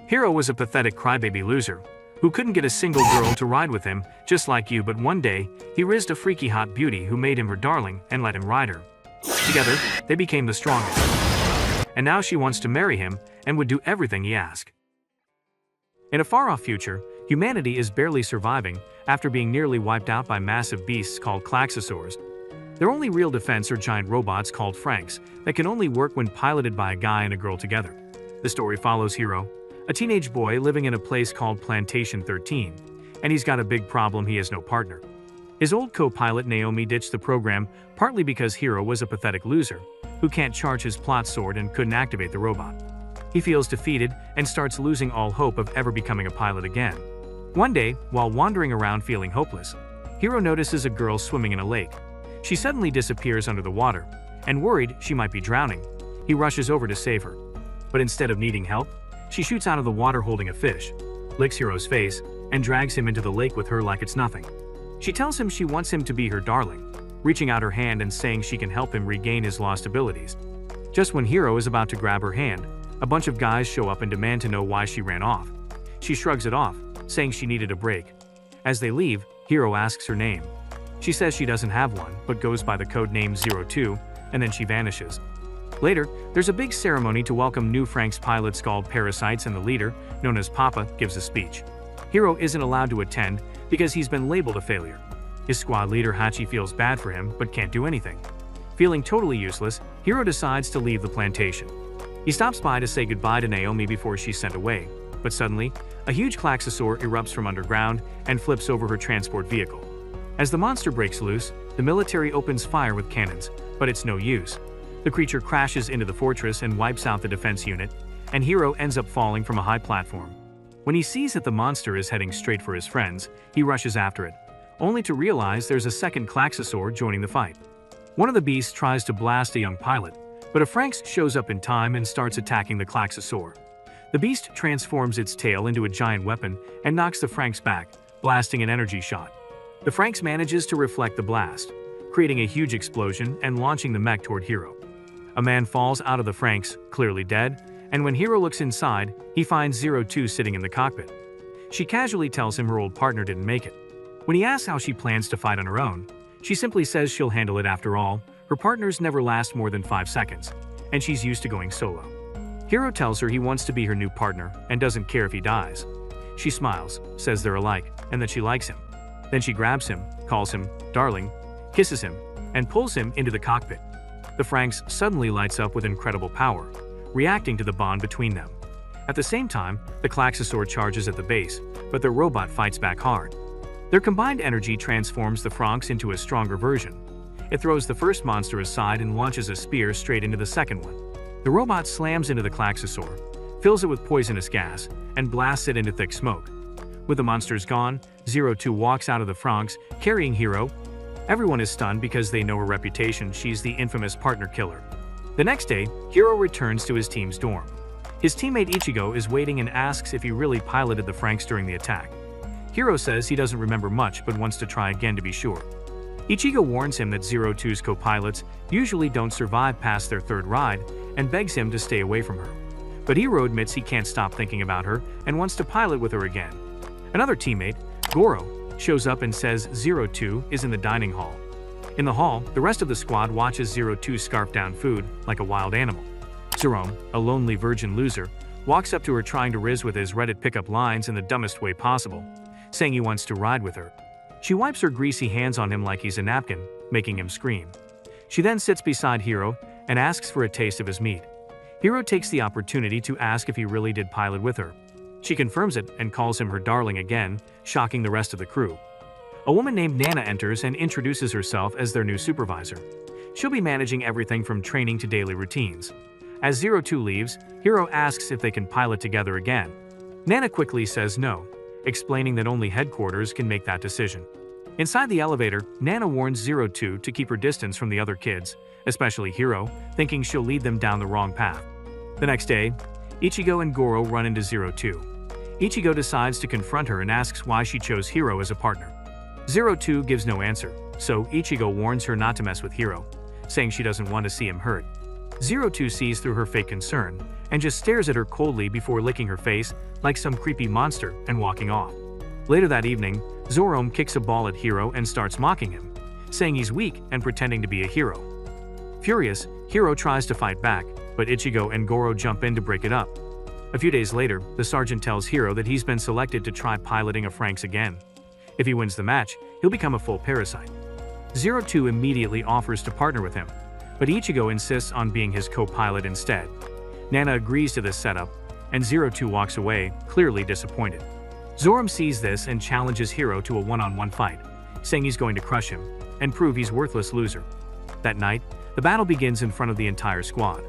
Hiro was a pathetic crybaby loser who couldn't get a single girl to ride with him, just like you, but one day, he rizzed a freaky hot beauty who made him her darling and let him ride her. Together, they became the strongest. And now she wants to marry him and would do everything he asked. In a far-off future, humanity is barely surviving after being nearly wiped out by massive beasts called klaxosaurs. Their only real defense are giant robots called Franks that can only work when piloted by a guy and a girl together. The story follows Hiro, a teenage boy living in a place called Plantation 13, and he's got a big problem: he has no partner. His old co-pilot Naomi ditched the program partly because Hiro was a pathetic loser who can't charge his plot sword and couldn't activate the robot. He feels defeated and starts losing all hope of ever becoming a pilot again. One day, while wandering around feeling hopeless, Hiro notices a girl swimming in a lake. She suddenly disappears under the water, and worried she might be drowning, he rushes over to save her. But instead of needing help, she shoots out of the water holding a fish, licks Hiro's face, and drags him into the lake with her like it's nothing. She tells him she wants him to be her darling, reaching out her hand and saying she can help him regain his lost abilities. Just when Hiro is about to grab her hand, a bunch of guys show up and demand to know why she ran off. She shrugs it off, saying she needed a break. As they leave, Hiro asks her name. She says she doesn't have one, but goes by the code name 02, and then she vanishes. Later, there's a big ceremony to welcome new Franks pilots called Parasites, and the leader, known as Papa, gives a speech. Hiro isn't allowed to attend because he's been labeled a failure. His squad leader Hachi feels bad for him but can't do anything. Feeling totally useless, Hiro decides to leave the plantation. He stops by to say goodbye to Naomi before she's sent away, but suddenly, a huge klaxosaur erupts from underground and flips over her transport vehicle. As the monster breaks loose, the military opens fire with cannons, but it's no use. The creature crashes into the fortress and wipes out the defense unit, and Hiro ends up falling from a high platform. When he sees that the monster is heading straight for his friends, he rushes after it, only to realize there's a second klaxosaur joining the fight. One of the beasts tries to blast a young pilot, but a Franks shows up in time and starts attacking the klaxosaur. The beast transforms its tail into a giant weapon and knocks the Franks back, blasting an energy shot. The Franks manages to reflect the blast, creating a huge explosion and launching the mech toward Hiro. A man falls out of the Franks, clearly dead, and when Hiro looks inside, he finds 02 sitting in the cockpit. She casually tells him her old partner didn't make it. When he asks how she plans to fight on her own, she simply says she'll handle it. After all, her partners never last more than 5 seconds, and she's used to going solo. Hiro tells her he wants to be her new partner and doesn't care if he dies. She smiles, says they're alike, and that she likes him. Then she grabs him, calls him darling, kisses him, and pulls him into the cockpit. The Franks suddenly lights up with incredible power, reacting to the bond between them. At the same time, the klaxosaur charges at the base, but their robot fights back hard. Their combined energy transforms the Franks into a stronger version. It throws the first monster aside and launches a spear straight into the second one. The robot slams into the klaxosaur, fills it with poisonous gas, and blasts it into thick smoke. With the monsters gone, 02 walks out of the Franks, carrying Hiro. Everyone is stunned because they know her reputation. She's the infamous partner killer. The next day, Hiro returns to his team's dorm. His teammate Ichigo is waiting and asks if he really piloted the Franks during the attack. Hiro says he doesn't remember much but wants to try again to be sure. Ichigo warns him that 02's co-pilots usually don't survive past their third ride and begs him to stay away from her. But Hiro admits he can't stop thinking about her and wants to pilot with her again. Another teammate, Goro, shows up and says 02 is in the dining hall. In the hall, the rest of the squad watches 02 scarf down food like a wild animal. Jerome, a lonely virgin loser, walks up to her trying to rizz with his Reddit pickup lines in the dumbest way possible, saying he wants to ride with her. She wipes her greasy hands on him like he's a napkin, making him scream. She then sits beside Hiro and asks for a taste of his meat. Hiro takes the opportunity to ask if he really did pilot with her. She confirms it and calls him her darling again, shocking the rest of the crew. A woman named Nana enters and introduces herself as their new supervisor. She'll be managing everything from training to daily routines. As 02 leaves, Hiro asks if they can pilot together again. Nana quickly says no, explaining that only headquarters can make that decision. Inside the elevator, Nana warns 02 to keep her distance from the other kids, especially Hiro, thinking she'll lead them down the wrong path. The next day, Ichigo and Goro run into 02. Ichigo decides to confront her and asks why she chose Hiro as a partner. 02 gives no answer, so Ichigo warns her not to mess with Hiro, saying she doesn't want to see him hurt. 02 sees through her fake concern and just stares at her coldly before licking her face like some creepy monster and walking off. Later that evening, Zoroark kicks a ball at Hiro and starts mocking him, saying he's weak and pretending to be a hero. Furious, Hiro tries to fight back, but Ichigo and Goro jump in to break it up. A few days later, the sergeant tells Hiro that he's been selected to try piloting a Franxx again. If he wins the match, he'll become a full parasite. 02 immediately offers to partner with him, but Ichigo insists on being his co-pilot instead. Nana agrees to this setup, and 02 walks away, clearly disappointed. Zoroark sees this and challenges Hiro to a one-on-one fight, saying he's going to crush him and prove he's a worthless loser. That night, the battle begins in front of the entire squad.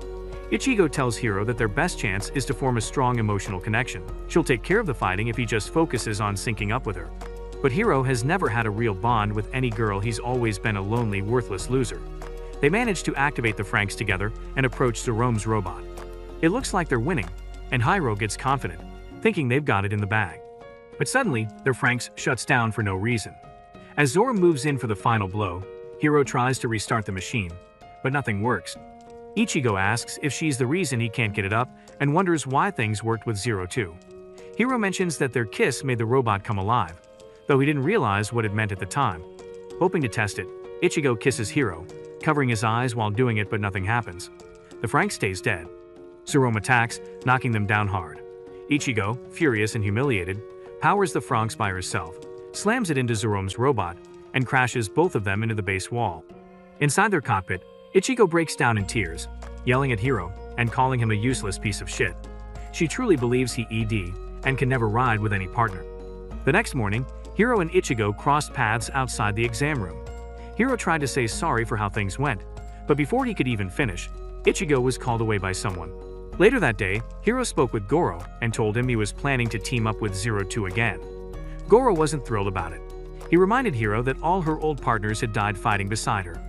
Ichigo tells Hiro that their best chance is to form a strong emotional connection. She'll take care of the fighting if he just focuses on syncing up with her. But Hiro has never had a real bond with any girl, he's always been a lonely, worthless loser. They manage to activate the Franxx together and approach Zoroark's robot. It looks like they're winning, and Hiro gets confident, thinking they've got it in the bag. But suddenly, their Franxx shuts down for no reason. As Zoroark moves in for the final blow, Hiro tries to restart the machine, but nothing works. Ichigo asks if she's the reason he can't get it up and wonders why things worked with 02. Hiro mentions that their kiss made the robot come alive, though he didn't realize what it meant at the time. Hoping to test it, Ichigo kisses Hiro, covering his eyes while doing it, but nothing happens. The Franxx stays dead. Zoroark attacks, knocking them down hard. Ichigo, furious and humiliated, powers the Franxx by herself, slams it into Zoroark's robot, and crashes both of them into the base wall. Inside their cockpit, Ichigo breaks down in tears, yelling at Hiro and calling him a useless piece of shit. She truly believes he ED and can never ride with any partner. The next morning, Hiro and Ichigo crossed paths outside the exam room. Hiro tried to say sorry for how things went, but before he could even finish, Ichigo was called away by someone. Later that day, Hiro spoke with Goro and told him he was planning to team up with 02 again. Goro wasn't thrilled about it. He reminded Hiro that all her old partners had died fighting beside her.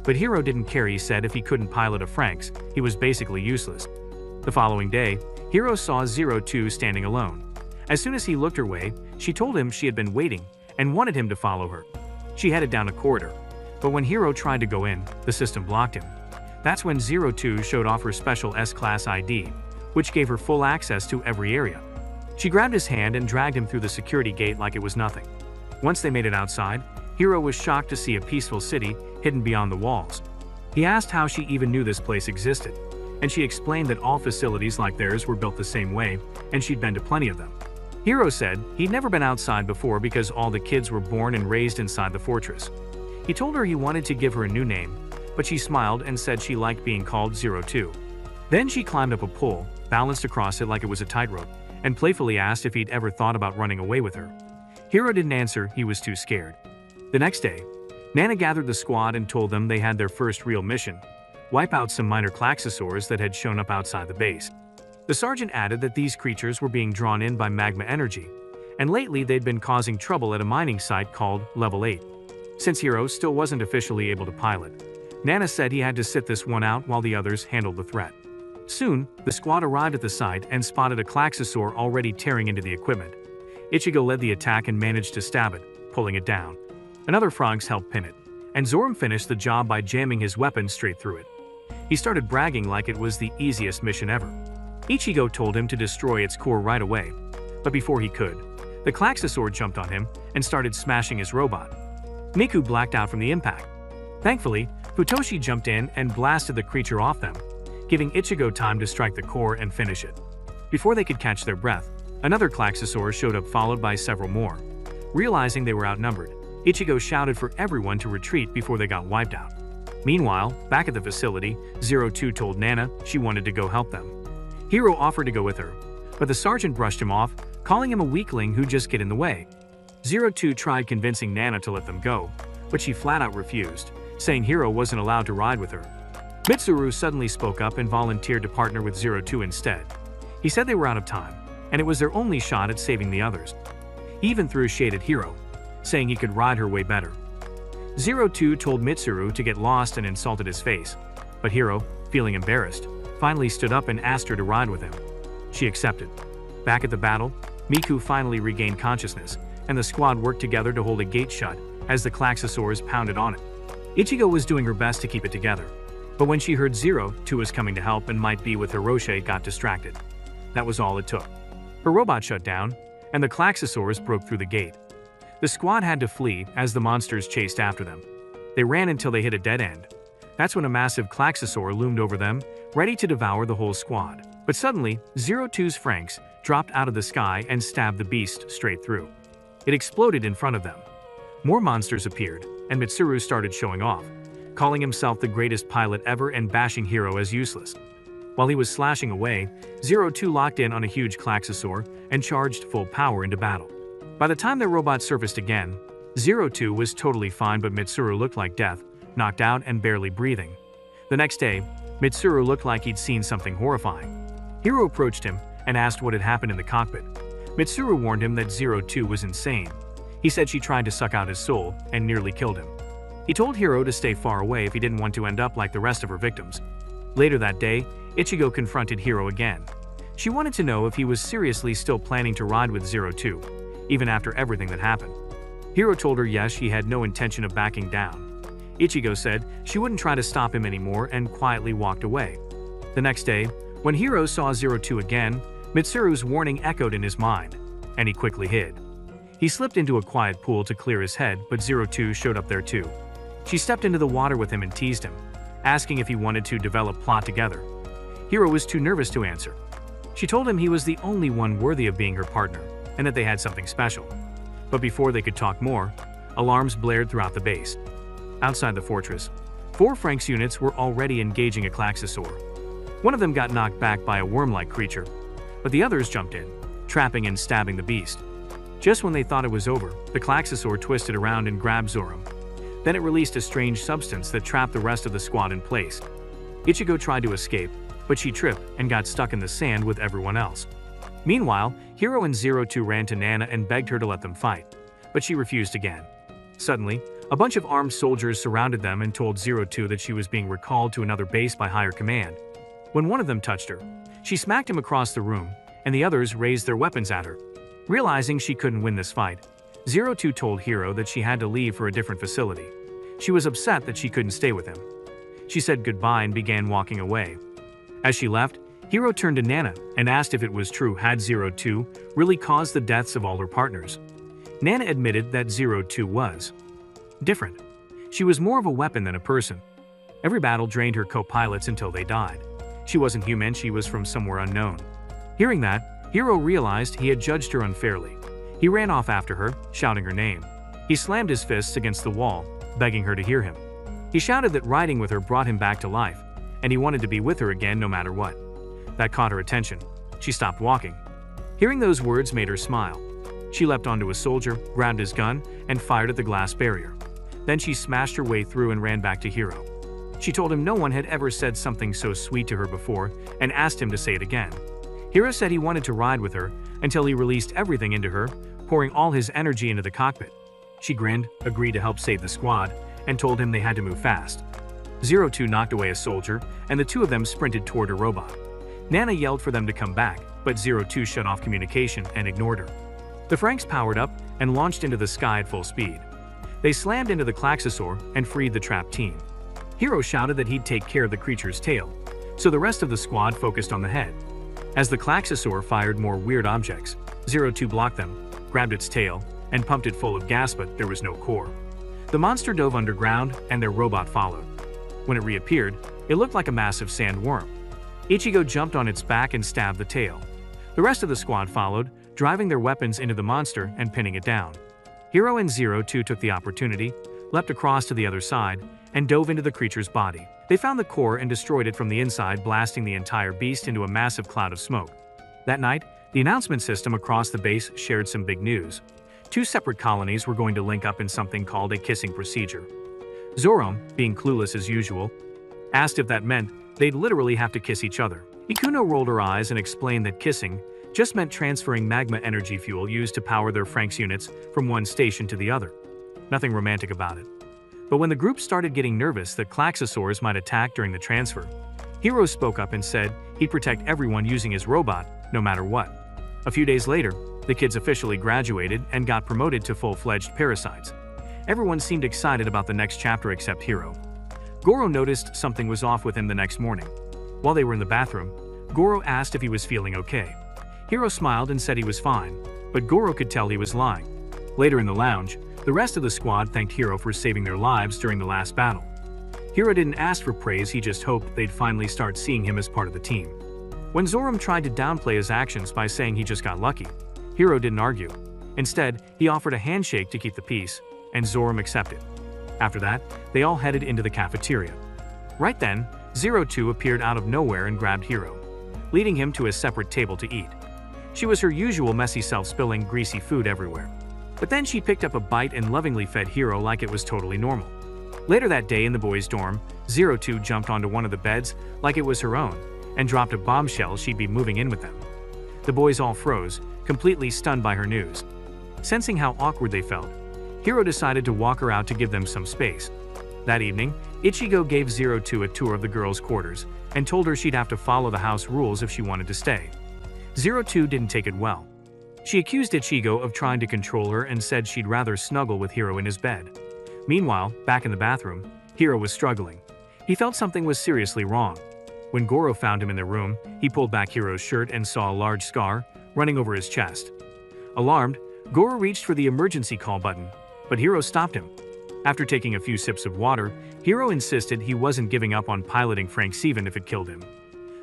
But Hiro didn't care. He said if he couldn't pilot a Franxx, he was basically useless. The following day, Hiro saw 02 standing alone. As soon as he looked her way, she told him she had been waiting and wanted him to follow her. She headed down a corridor, but when Hiro tried to go in, the system blocked him. That's when 02 showed off her special S-Class ID, which gave her full access to every area. She grabbed his hand and dragged him through the security gate like it was nothing. Once they made it outside, Hiro was shocked to see a peaceful city hidden beyond the walls. He asked how she even knew this place existed, and she explained that all facilities like theirs were built the same way, and she'd been to plenty of them. Hiro said he'd never been outside before because all the kids were born and raised inside the fortress. He told her he wanted to give her a new name, but she smiled and said she liked being called 02. Then she climbed up a pole, balanced across it like it was a tightrope, and playfully asked if he'd ever thought about running away with her. Hiro didn't answer, he was too scared. The next day, Nana gathered the squad and told them they had their first real mission: wipe out some minor Klaxosaurs that had shown up outside the base. The sergeant added that these creatures were being drawn in by magma energy, and lately they'd been causing trouble at a mining site called Level 8. Since Hiro still wasn't officially able to pilot, Nana said he had to sit this one out while the others handled the threat. Soon, the squad arrived at the site and spotted a Klaxosaur already tearing into the equipment. Ichigo led the attack and managed to stab it, pulling it down. Another Franxx helped pin it, and Zoroark finished the job by jamming his weapon straight through it. He started bragging like it was the easiest mission ever. Ichigo told him to destroy its core right away, but before he could, the Klaxosaur jumped on him and started smashing his robot. Miku blacked out from the impact. Thankfully, Futoshi jumped in and blasted the creature off them, giving Ichigo time to strike the core and finish it. Before they could catch their breath, another Klaxosaur showed up, followed by several more. Realizing they were outnumbered, Ichigo shouted for everyone to retreat before they got wiped out. Meanwhile, back at the facility, 02 told Nana she wanted to go help them. Hiro offered to go with her, but the sergeant brushed him off, calling him a weakling who'd just get in the way. 02 tried convincing Nana to let them go, but she flat out refused, saying Hiro wasn't allowed to ride with her. Mitsuru suddenly spoke up and volunteered to partner with 02 instead. He said they were out of time, and it was their only shot at saving the others. He even threw shade at Hiro, saying he could ride her way better. 02 told Mitsuru to get lost and insulted his face, but Hiro, feeling embarrassed, finally stood up and asked her to ride with him. She accepted. Back at the battle, Miku finally regained consciousness, and the squad worked together to hold a gate shut as the Klaxosaurs pounded on it. Ichigo was doing her best to keep it together, But when she heard Zero Two was coming to help and might be with Hiroshi, got distracted. That was all it took. Her robot shut down, and the Klaxosaurs broke through the gate. The squad had to flee as the monsters chased after them. They ran until they hit a dead end. That's when a massive Klaxosaur loomed over them, ready to devour the whole squad. But suddenly, Zero Two's Franks dropped out of the sky and stabbed the beast straight through. It exploded in front of them. More monsters appeared, and Mitsuru started showing off, calling himself the greatest pilot ever and bashing Hiro as useless. While he was slashing away, Zero Two locked in on a huge Klaxosaur and charged full power into battle. By the time their robot surfaced again, Zero Two was totally fine, but Mitsuru looked like death, knocked out and barely breathing. The next day, Mitsuru looked like he'd seen something horrifying. Hiro approached him and asked what had happened in the cockpit. Mitsuru warned him that Zero Two was insane. He said she tried to suck out his soul and nearly killed him. He told Hiro to stay far away if he didn't want to end up like the rest of her victims. Later that day, Ichigo confronted Hiro again. She wanted to know if he was seriously still planning to ride with Zero Two, even after everything that happened. Hiro told her yes, he had no intention of backing down. Ichigo said she wouldn't try to stop him anymore and quietly walked away. The next day, when Hiro saw Zero Two again, Mitsuru's warning echoed in his mind, and he quickly hid. He slipped into a quiet pool to clear his head, but Zero Two showed up there too. She stepped into the water with him and teased him, asking if he wanted to develop plot together. Hiro was too nervous to answer. She told him he was the only one worthy of being her partner, and that they had something special. But before they could talk more, alarms blared throughout the base. Outside the fortress, 4 Franks units were already engaging a Klaxosaur. One of them got knocked back by a worm-like creature, but the others jumped in, trapping and stabbing the beast. Just when they thought it was over, the Klaxosaur twisted around and grabbed Zoro. Then it released a strange substance that trapped the rest of the squad in place. Ichigo tried to escape, but she tripped and got stuck in the sand with everyone else. Meanwhile, Hiro and Zero Two ran to Nana and begged her to let them fight, but she refused again. Suddenly, a bunch of armed soldiers surrounded them and told Zero Two that she was being recalled to another base by higher command. When one of them touched her, she smacked him across the room, and the others raised their weapons at her. Realizing she couldn't win this fight, Zero Two told Hiro that she had to leave for a different facility. She was upset that she couldn't stay with him. She said goodbye and began walking away. As she left, Hiro turned to Nana and asked if it was true had Zero Two really caused the deaths of all her partners. Nana admitted that Zero Two was different. She was more of a weapon than a person. Every battle drained her co-pilots until they died. She wasn't human, she was from somewhere unknown. Hearing that, Hiro realized he had judged her unfairly. He ran off after her, shouting her name. He slammed his fists against the wall, begging her to hear him. He shouted that riding with her brought him back to life, and he wanted to be with her again no matter what. That caught her attention. She stopped walking. Hearing those words made her smile. She leapt onto a soldier, grabbed his gun, and fired at the glass barrier. Then she smashed her way through and ran back to Hiro. She told him no one had ever said something so sweet to her before and asked him to say it again. Hiro said he wanted to ride with her until he released everything into her, pouring all his energy into the cockpit. She grinned, agreed to help save the squad, and told him they had to move fast. Zero Two knocked away a soldier, and the two of them sprinted toward her robot. Nana yelled for them to come back, but Zero Two shut off communication and ignored her. The Franks powered up and launched into the sky at full speed. They slammed into the Klaxosaur and freed the trapped team. Hiro shouted that he'd take care of the creature's tail, so the rest of the squad focused on the head. As the Klaxosaur fired more weird objects, Zero Two blocked them, grabbed its tail, and pumped it full of gas, but there was no core. The monster dove underground, and their robot followed. When it reappeared, it looked like a massive sandworm. Ichigo jumped on its back and stabbed the tail. The rest of the squad followed, driving their weapons into the monster and pinning it down. Hiro and Zero Two took the opportunity, leapt across to the other side, and dove into the creature's body. They found the core and destroyed it from the inside, blasting the entire beast into a massive cloud of smoke. That night, the announcement system across the base shared some big news. 2 separate colonies were going to link up in something called a kissing procedure. Zoro, being clueless as usual, asked if that meant they'd literally have to kiss each other. Ikuno rolled her eyes and explained that kissing just meant transferring magma energy fuel used to power their Franks units from one station to the other. Nothing romantic about it. But when the group started getting nervous that Klaxosaurs might attack during the transfer, Hiro spoke up and said he'd protect everyone using his robot, no matter what. A few days later, the kids officially graduated and got promoted to full-fledged parasites. Everyone seemed excited about the next chapter except Hiro. Goro noticed something was off with him the next morning. While they were in the bathroom, Goro asked if he was feeling okay. Hiro smiled and said he was fine, but Goro could tell he was lying. Later in the lounge, the rest of the squad thanked Hiro for saving their lives during the last battle. Hiro didn't ask for praise, he just hoped they'd finally start seeing him as part of the team. When Zoram tried to downplay his actions by saying he just got lucky, Hiro didn't argue. Instead, he offered a handshake to keep the peace, and Zoram accepted. After that, they all headed into the cafeteria. Right then, 02 appeared out of nowhere and grabbed Hiro, leading him to a separate table to eat. She was her usual messy self, spilling greasy food everywhere. But then she picked up a bite and lovingly fed Hiro like it was totally normal. Later that day in the boys' dorm, 02 jumped onto one of the beds like it was her own and dropped a bombshell she'd be moving in with them. The boys all froze, completely stunned by her news. Sensing how awkward they felt, Hiro decided to walk her out to give them some space. That evening, Ichigo gave 02 a tour of the girls' quarters and told her she'd have to follow the house rules if she wanted to stay. 02 didn't take it well. She accused Ichigo of trying to control her and said she'd rather snuggle with Hiro in his bed. Meanwhile, back in the bathroom, Hiro was struggling. He felt something was seriously wrong. When Goro found him in their room, he pulled back Hiro's shirt and saw a large scar running over his chest. Alarmed, Goro reached for the emergency call button, but Hiro stopped him. After taking a few sips of water, Hiro insisted he wasn't giving up on piloting Franks even if it killed him.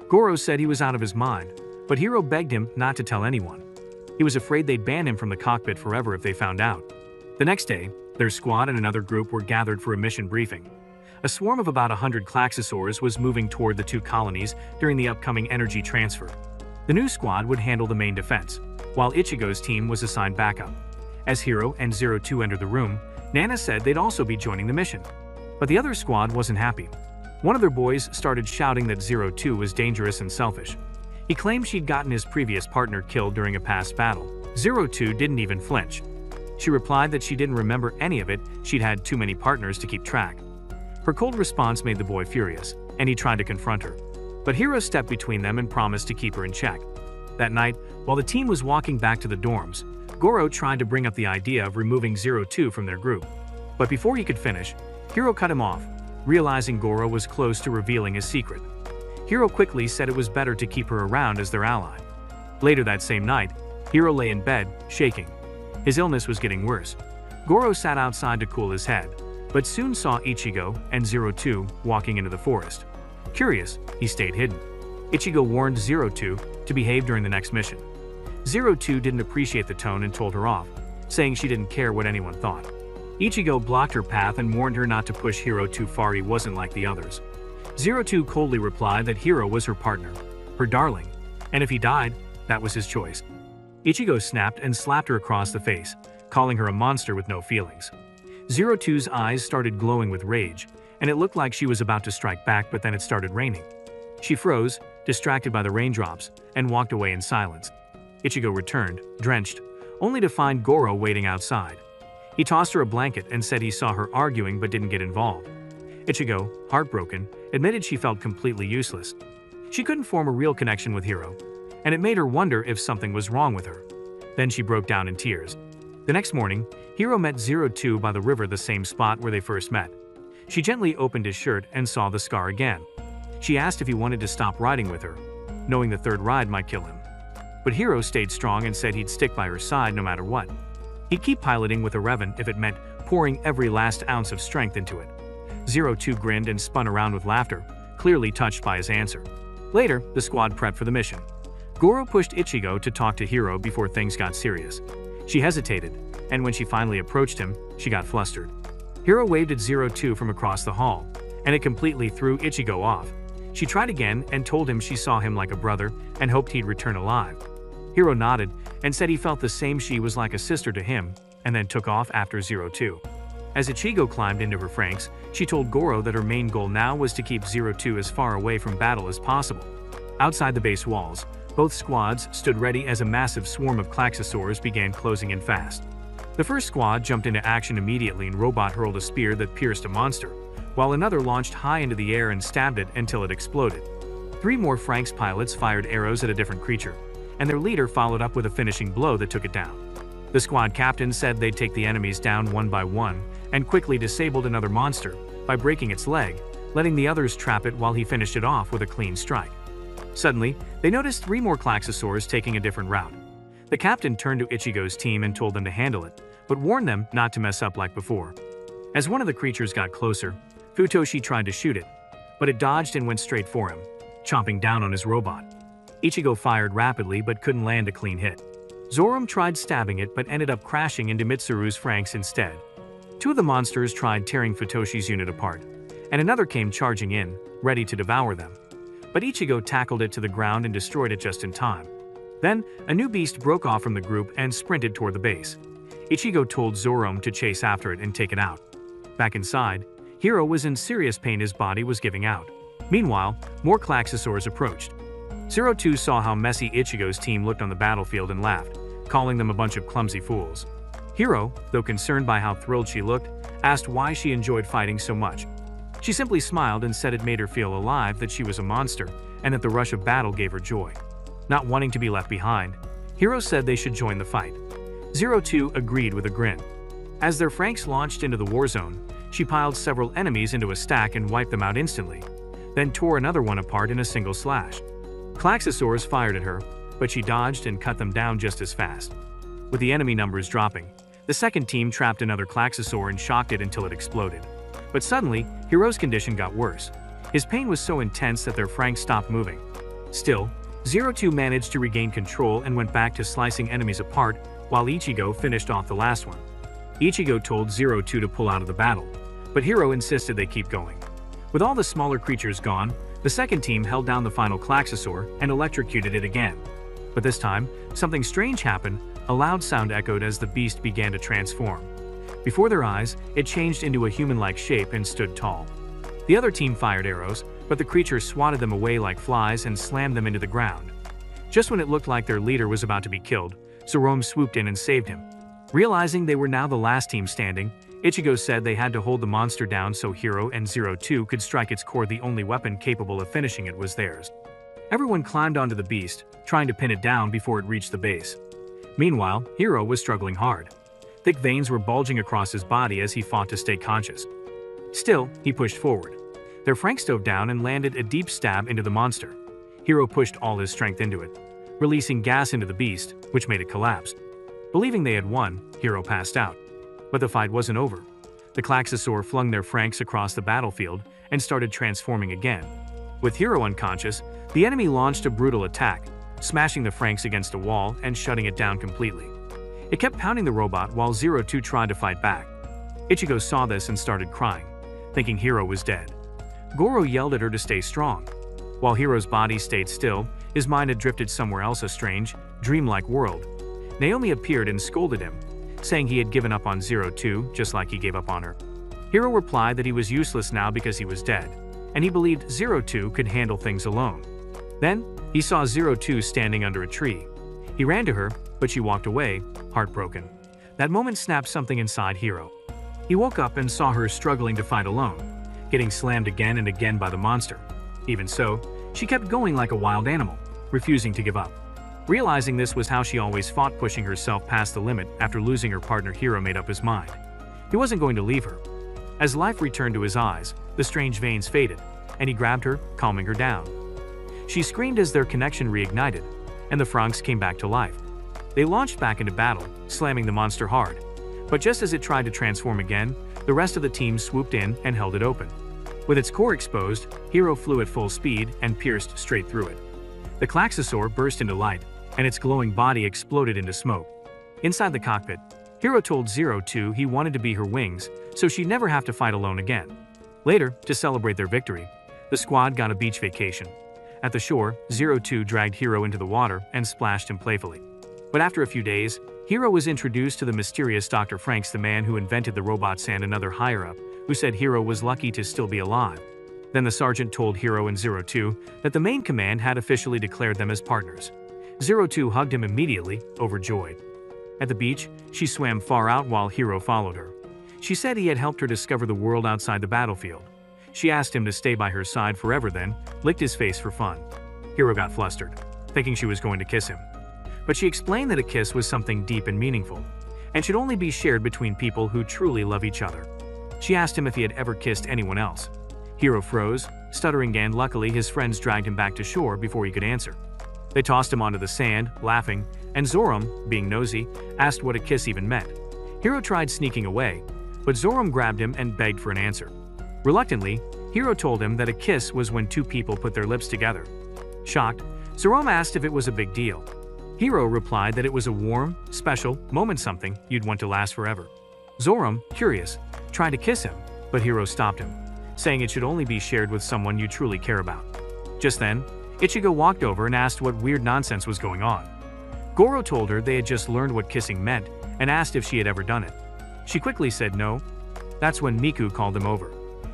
Goro said he was out of his mind, but Hiro begged him not to tell anyone. He was afraid they'd ban him from the cockpit forever if they found out. The next day, their squad and another group were gathered for a mission briefing. A swarm of about 100 Klaxosaurs was moving toward the two colonies during the upcoming energy transfer. The new squad would handle the main defense, while Ichigo's team was assigned backup. As Hiro and 02 entered the room, Nana said they'd also be joining the mission. But the other squad wasn't happy. One of their boys started shouting that 02 was dangerous and selfish. He claimed she'd gotten his previous partner killed during a past battle. 02 didn't even flinch. She replied that she didn't remember any of it, she'd had too many partners to keep track. Her cold response made the boy furious, and he tried to confront her. But Hiro stepped between them and promised to keep her in check. That night, while the team was walking back to the dorms, Goro tried to bring up the idea of removing 02 from their group. But before he could finish, Hiro cut him off, realizing Goro was close to revealing his secret. Hiro quickly said it was better to keep her around as their ally. Later that same night, Hiro lay in bed, shaking. His illness was getting worse. Goro sat outside to cool his head, but soon saw Ichigo and 02 walking into the forest. Curious, he stayed hidden. Ichigo warned 02 to behave during the next mission. 02 didn't appreciate the tone and told her off, saying she didn't care what anyone thought. Ichigo blocked her path and warned her not to push Hiro too far, he wasn't like the others. 02 coldly replied that Hiro was her partner, her darling, and if he died, that was his choice. Ichigo snapped and slapped her across the face, calling her a monster with no feelings. 02's eyes started glowing with rage, and it looked like she was about to strike back, but then it started raining. She froze, distracted by the raindrops, and walked away in silence. Ichigo returned, drenched, only to find Goro waiting outside. He tossed her a blanket and said he saw her arguing but didn't get involved. Ichigo, heartbroken, admitted she felt completely useless. She couldn't form a real connection with Hiro, and it made her wonder if something was wrong with her. Then she broke down in tears. The next morning, Hiro met 02 by the river, the same spot where they first met. She gently opened his shirt and saw the scar again. She asked if he wanted to stop riding with her, knowing the third ride might kill him. But Hiro stayed strong and said he'd stick by her side no matter what. He'd keep piloting with a Revan if it meant pouring every last ounce of strength into it. 02 grinned and spun around with laughter, clearly touched by his answer. Later, the squad prepped for the mission. Goro pushed Ichigo to talk to Hiro before things got serious. She hesitated, and when she finally approached him, she got flustered. Hiro waved at 02 from across the hall, and it completely threw Ichigo off. She tried again and told him she saw him like a brother and hoped he'd return alive. Hiro nodded and said he felt the same, she was like a sister to him, and then took off after 02. As Ichigo climbed into her Franks, she told Goro that her main goal now was to keep 02 as far away from battle as possible. Outside the base walls, both squads stood ready as a massive swarm of Klaxosaurs began closing in fast. The first squad jumped into action immediately, and Robot hurled a spear that pierced a monster, while another launched high into the air and stabbed it until it exploded. 3 more Franks pilots fired arrows at a different creature, and their leader followed up with a finishing blow that took it down. The squad captain said they'd take the enemies down one by one, and quickly disabled another monster by breaking its leg, letting the others trap it while he finished it off with a clean strike. Suddenly, they noticed 3 more Klaxosaurs taking a different route. The captain turned to Ichigo's team and told them to handle it, but warned them not to mess up like before. As one of the creatures got closer, Futoshi tried to shoot it, but it dodged and went straight for him, chomping down on his robot. Ichigo fired rapidly but couldn't land a clean hit. Zoroark tried stabbing it but ended up crashing into Mitsuru's Franks instead. 2 of the monsters tried tearing Futoshi's unit apart, and another came charging in, ready to devour them. But Ichigo tackled it to the ground and destroyed it just in time. Then, a new beast broke off from the group and sprinted toward the base. Ichigo told Zoroark to chase after it and take it out. Back inside, Hiro was in serious pain. His body was giving out. Meanwhile, more Klaxosaurs approached. 02 saw how messy Ichigo's team looked on the battlefield and laughed, calling them a bunch of clumsy fools. Hiro, though concerned by how thrilled she looked, asked why she enjoyed fighting so much. She simply smiled and said it made her feel alive, that she was a monster, and that the rush of battle gave her joy. Not wanting to be left behind, Hiro said they should join the fight. 02 agreed with a grin. As their Franks launched into the war zone, she piled several enemies into a stack and wiped them out instantly, then tore another one apart in a single slash. Klaxosaurs fired at her, but she dodged and cut them down just as fast. With the enemy numbers dropping, the second team trapped another Klaxosaur and shocked it until it exploded. But suddenly, Hiro's condition got worse. His pain was so intense that their Franks stopped moving. Still, 02 managed to regain control and went back to slicing enemies apart while Ichigo finished off the last one. Ichigo told 02 to pull out of the battle, but Hiro insisted they keep going. With all the smaller creatures gone, the second team held down the final Klaxosaur and electrocuted it again. But this time, something strange happened. A loud sound echoed as the beast began to transform. Before their eyes, it changed into a human-like shape and stood tall. The other team fired arrows, but the creature swatted them away like flies and slammed them into the ground. Just when it looked like their leader was about to be killed, Zoroark swooped in and saved him. Realizing they were now the last team standing, Ichigo said they had to hold the monster down so Hiro and 02 could strike its core. The only weapon capable of finishing it was theirs. Everyone climbed onto the beast, trying to pin it down before it reached the base. Meanwhile, Hiro was struggling hard. Thick veins were bulging across his body as he fought to stay conscious. Still, he pushed forward. Their Franks dove down and landed a deep stab into the monster. Hiro pushed all his strength into it, releasing gas into the beast, which made it collapse. Believing they had won, Hiro passed out. But the fight wasn't over. The Klaxosaur flung their Franks across the battlefield and started transforming again. With Hiro unconscious, the enemy launched a brutal attack, smashing the Franks against a wall and shutting it down completely. It kept pounding the robot while 02 tried to fight back. Ichigo saw this and started crying, thinking Hiro was dead. Goro yelled at her to stay strong. While Hiro's body stayed still, his mind had drifted somewhere else, a strange, dreamlike world. Naomi appeared and scolded him, saying he had given up on 02 just like he gave up on her. Hiro replied that he was useless now because he was dead, and he believed 02 could handle things alone. Then, he saw 02 standing under a tree. He ran to her, but she walked away, heartbroken. That moment snapped something inside Hiro. He woke up and saw her struggling to fight alone, getting slammed again and again by the monster. Even so, she kept going like a wild animal, refusing to give up. Realizing this was how she always fought, pushing herself past the limit. After losing her partner, Hiro made up his mind. He wasn't going to leave her. As life returned to his eyes, the strange veins faded, and he grabbed her, calming her down. She screamed as their connection reignited, and the Franks came back to life. They launched back into battle, slamming the monster hard. But just as it tried to transform again, the rest of the team swooped in and held it open. With its core exposed, Hiro flew at full speed and pierced straight through it. The Klaxosaur burst into light, and its glowing body exploded into smoke. Inside the cockpit, Hiro told 02 he wanted to be her wings, so she'd never have to fight alone again. Later, to celebrate their victory, the squad got a beach vacation. At the shore, 02 dragged Hiro into the water and splashed him playfully. But after a few days, Hiro was introduced to the mysterious Dr. Franks, the man who invented the robots, and another higher-up, who said Hiro was lucky to still be alive. Then the sergeant told Hiro and 02 that the main command had officially declared them as partners. 02 hugged him immediately, overjoyed. At the beach, she swam far out while Hiro followed her. She said he had helped her discover the world outside the battlefield. She asked him to stay by her side forever, then licked his face for fun. Hiro got flustered, thinking she was going to kiss him. But she explained that a kiss was something deep and meaningful, and should only be shared between people who truly love each other. She asked him if he had ever kissed anyone else. Hiro froze, stuttering, and luckily his friends dragged him back to shore before he could answer. They tossed him onto the sand, laughing, and Zoram, being nosy, asked what a kiss even meant. Hiro tried sneaking away, but Zoram grabbed him and begged for an answer. Reluctantly, Hiro told him that a kiss was when two people put their lips together. Shocked, Zoram asked if it was a big deal. Hiro replied that it was a warm, special moment, something you'd want to last forever. Zoram, curious, tried to kiss him, but Hiro stopped him, saying it should only be shared with someone you truly care about. Just then, Ichigo walked over and asked what weird nonsense was going on. Goro told her they had just learned what kissing meant and asked if she had ever done it. She quickly said no. That's when Miku called them over.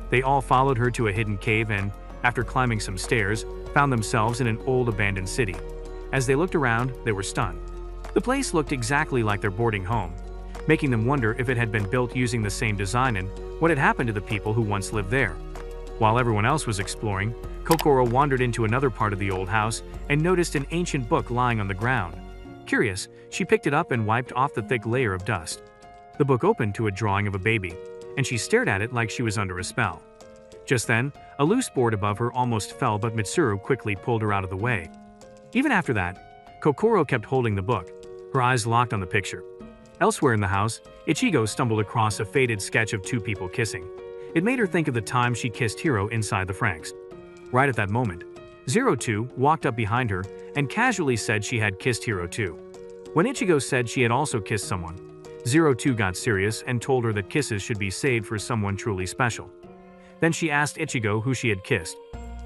They all followed her to a hidden cave and, after climbing some stairs, found themselves in an old abandoned city. As they looked around, they were stunned. The place looked exactly like their boarding home, making them wonder if it had been built using the same design and what had happened to the people who once lived there. While everyone else was exploring, Kokoro wandered into another part of the old house and noticed an ancient book lying on the ground. Curious, she picked it up and wiped off the thick layer of dust. The book opened to a drawing of a baby, and she stared at it like she was under a spell. Just then, a loose board above her almost fell, but Mitsuru quickly pulled her out of the way. Even after that, Kokoro kept holding the book, her eyes locked on the picture. Elsewhere in the house, Ichigo stumbled across a faded sketch of two people kissing. It made her think of the time she kissed Hiro inside the Franxx. Right at that moment, 02 walked up behind her and casually said she had kissed Hiro too. When Ichigo said she had also kissed someone, 02 got serious and told her that kisses should be saved for someone truly special. Then she asked Ichigo who she had kissed.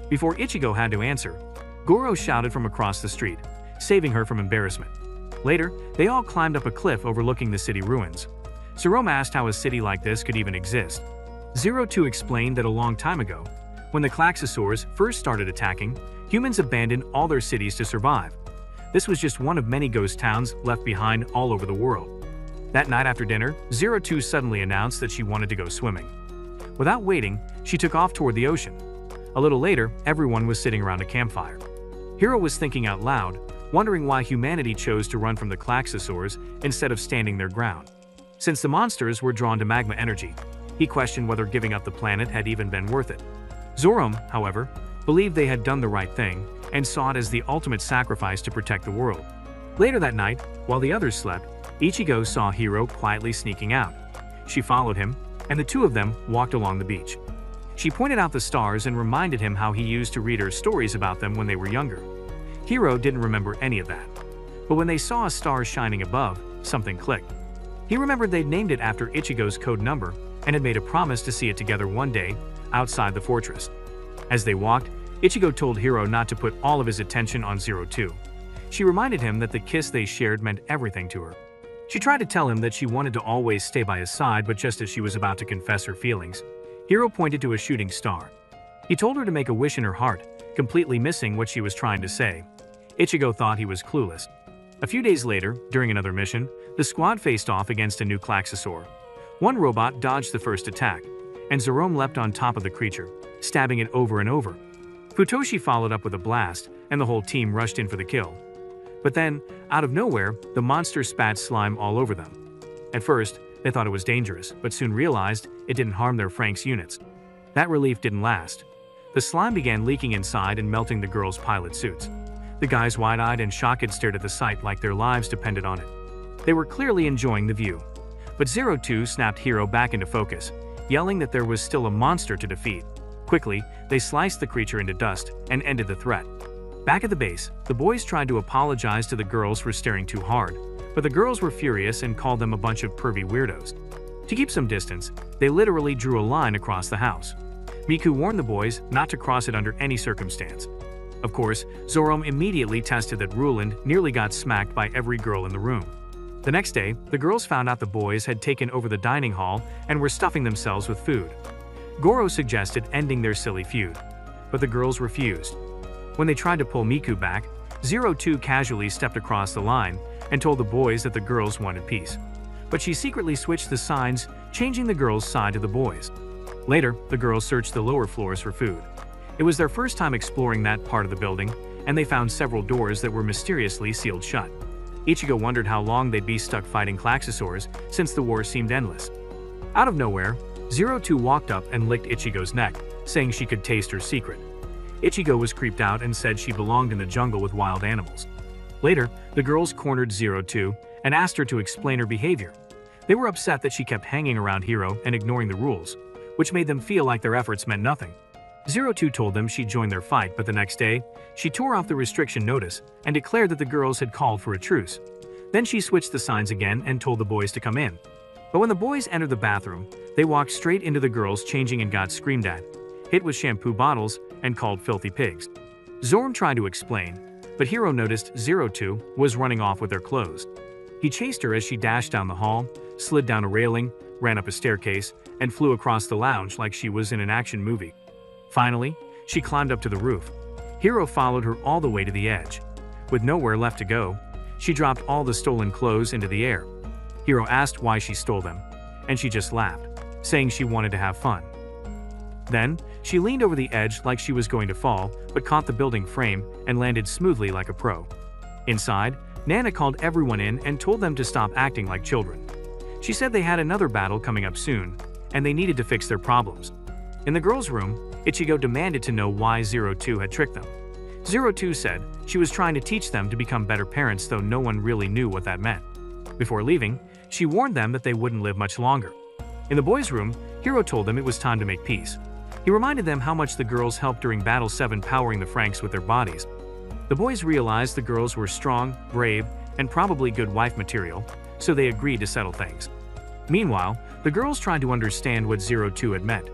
Before Ichigo had to answer, Goro shouted from across the street, saving her from embarrassment. Later, they all climbed up a cliff overlooking the city ruins. Zoram asked how a city like this could even exist. 02 explained that a long time ago, when the Klaxosaurs first started attacking, humans abandoned all their cities to survive. This was just one of many ghost towns left behind all over the world. That night after dinner, 02 suddenly announced that she wanted to go swimming. Without waiting, she took off toward the ocean. A little later, everyone was sitting around a campfire. Hiro was thinking out loud, wondering why humanity chose to run from the Klaxosaurs instead of standing their ground. Since the monsters were drawn to magma energy, he questioned whether giving up the planet had even been worth it. Zoram, however, believed they had done the right thing and saw it as the ultimate sacrifice to protect the world. Later that night, while the others slept, Ichigo saw Hiro quietly sneaking out. She followed him, and the two of them walked along the beach. She pointed out the stars and reminded him how he used to read her stories about them when they were younger. Hiro didn't remember any of that. But when they saw a star shining above, something clicked. He remembered they'd named it after Ichigo's code number and had made a promise to see it together one day, outside the fortress. As they walked, Ichigo told Hiro not to put all of his attention on 02. She reminded him that the kiss they shared meant everything to her. She tried to tell him that she wanted to always stay by his side, but just as she was about to confess her feelings, Hiro pointed to a shooting star. He told her to make a wish in her heart, completely missing what she was trying to say. Ichigo thought he was clueless. A few days later, during another mission, the squad faced off against a new Klaxosaur. One robot dodged the first attack, and Zoram leapt on top of the creature, stabbing it over and over. Futoshi followed up with a blast, and the whole team rushed in for the kill. But then, out of nowhere, the monster spat slime all over them. At first, they thought it was dangerous, but soon realized it didn't harm their Franxx units. That relief didn't last. The slime began leaking inside and melting the girls' pilot suits. The guys, wide-eyed and shocked, stared at the sight like their lives depended on it. They were clearly enjoying the view. But 02 snapped Hiro back into focus, yelling that there was still a monster to defeat. Quickly, they sliced the creature into dust and ended the threat. Back at the base, the boys tried to apologize to the girls for staring too hard, but the girls were furious and called them a bunch of pervy weirdos. To keep some distance, they literally drew a line across the house. Miku warned the boys not to cross it under any circumstance. Of course, Zoram immediately tested that Ruland nearly got smacked by every girl in the room. The next day, the girls found out the boys had taken over the dining hall and were stuffing themselves with food. Goro suggested ending their silly feud, but the girls refused. When they tried to pull Miku back, 02 casually stepped across the line and told the boys that the girls wanted peace. But she secretly switched the signs, changing the girls' side to the boys. Later, the girls searched the lower floors for food. It was their first time exploring that part of the building, and they found several doors that were mysteriously sealed shut. Ichigo wondered how long they'd be stuck fighting Klaxosaurs, since the war seemed endless. Out of nowhere, 02 walked up and licked Ichigo's neck, saying she could taste her secret. Ichigo was creeped out and said she belonged in the jungle with wild animals. Later, the girls cornered Zero Two and asked her to explain her behavior. They were upset that she kept hanging around Hiro and ignoring the rules, which made them feel like their efforts meant nothing. Zero Two told them she'd join their fight, but the next day, she tore off the restriction notice and declared that the girls had called for a truce. Then she switched the signs again and told the boys to come in. But when the boys entered the bathroom, they walked straight into the girls changing and got screamed at, hit with shampoo bottles, and called filthy pigs. Zoram tried to explain, but Hiro noticed Zero Two was running off with their clothes. He chased her as she dashed down the hall, slid down a railing, ran up a staircase, and flew across the lounge like she was in an action movie. Finally, she climbed up to the roof. Hiro followed her all the way to the edge. With nowhere left to go, she dropped all the stolen clothes into the air. Hiro asked why she stole them, and she just laughed, saying she wanted to have fun. Then, she leaned over the edge like she was going to fall, but caught the building frame and landed smoothly like a pro. Inside, Nana called everyone in and told them to stop acting like children. She said they had another battle coming up soon, and they needed to fix their problems. In the girls' room, Ichigo demanded to know why Zero Two had tricked them. Zero Two said she was trying to teach them to become better parents, though no one really knew what that meant. Before leaving, she warned them that they wouldn't live much longer. In the boys' room, Hiro told them it was time to make peace. He reminded them how much the girls helped during Battle 7, powering the Franxx with their bodies. The boys realized the girls were strong, brave, and probably good wife material, so they agreed to settle things. Meanwhile, the girls tried to understand what Zero Two had meant.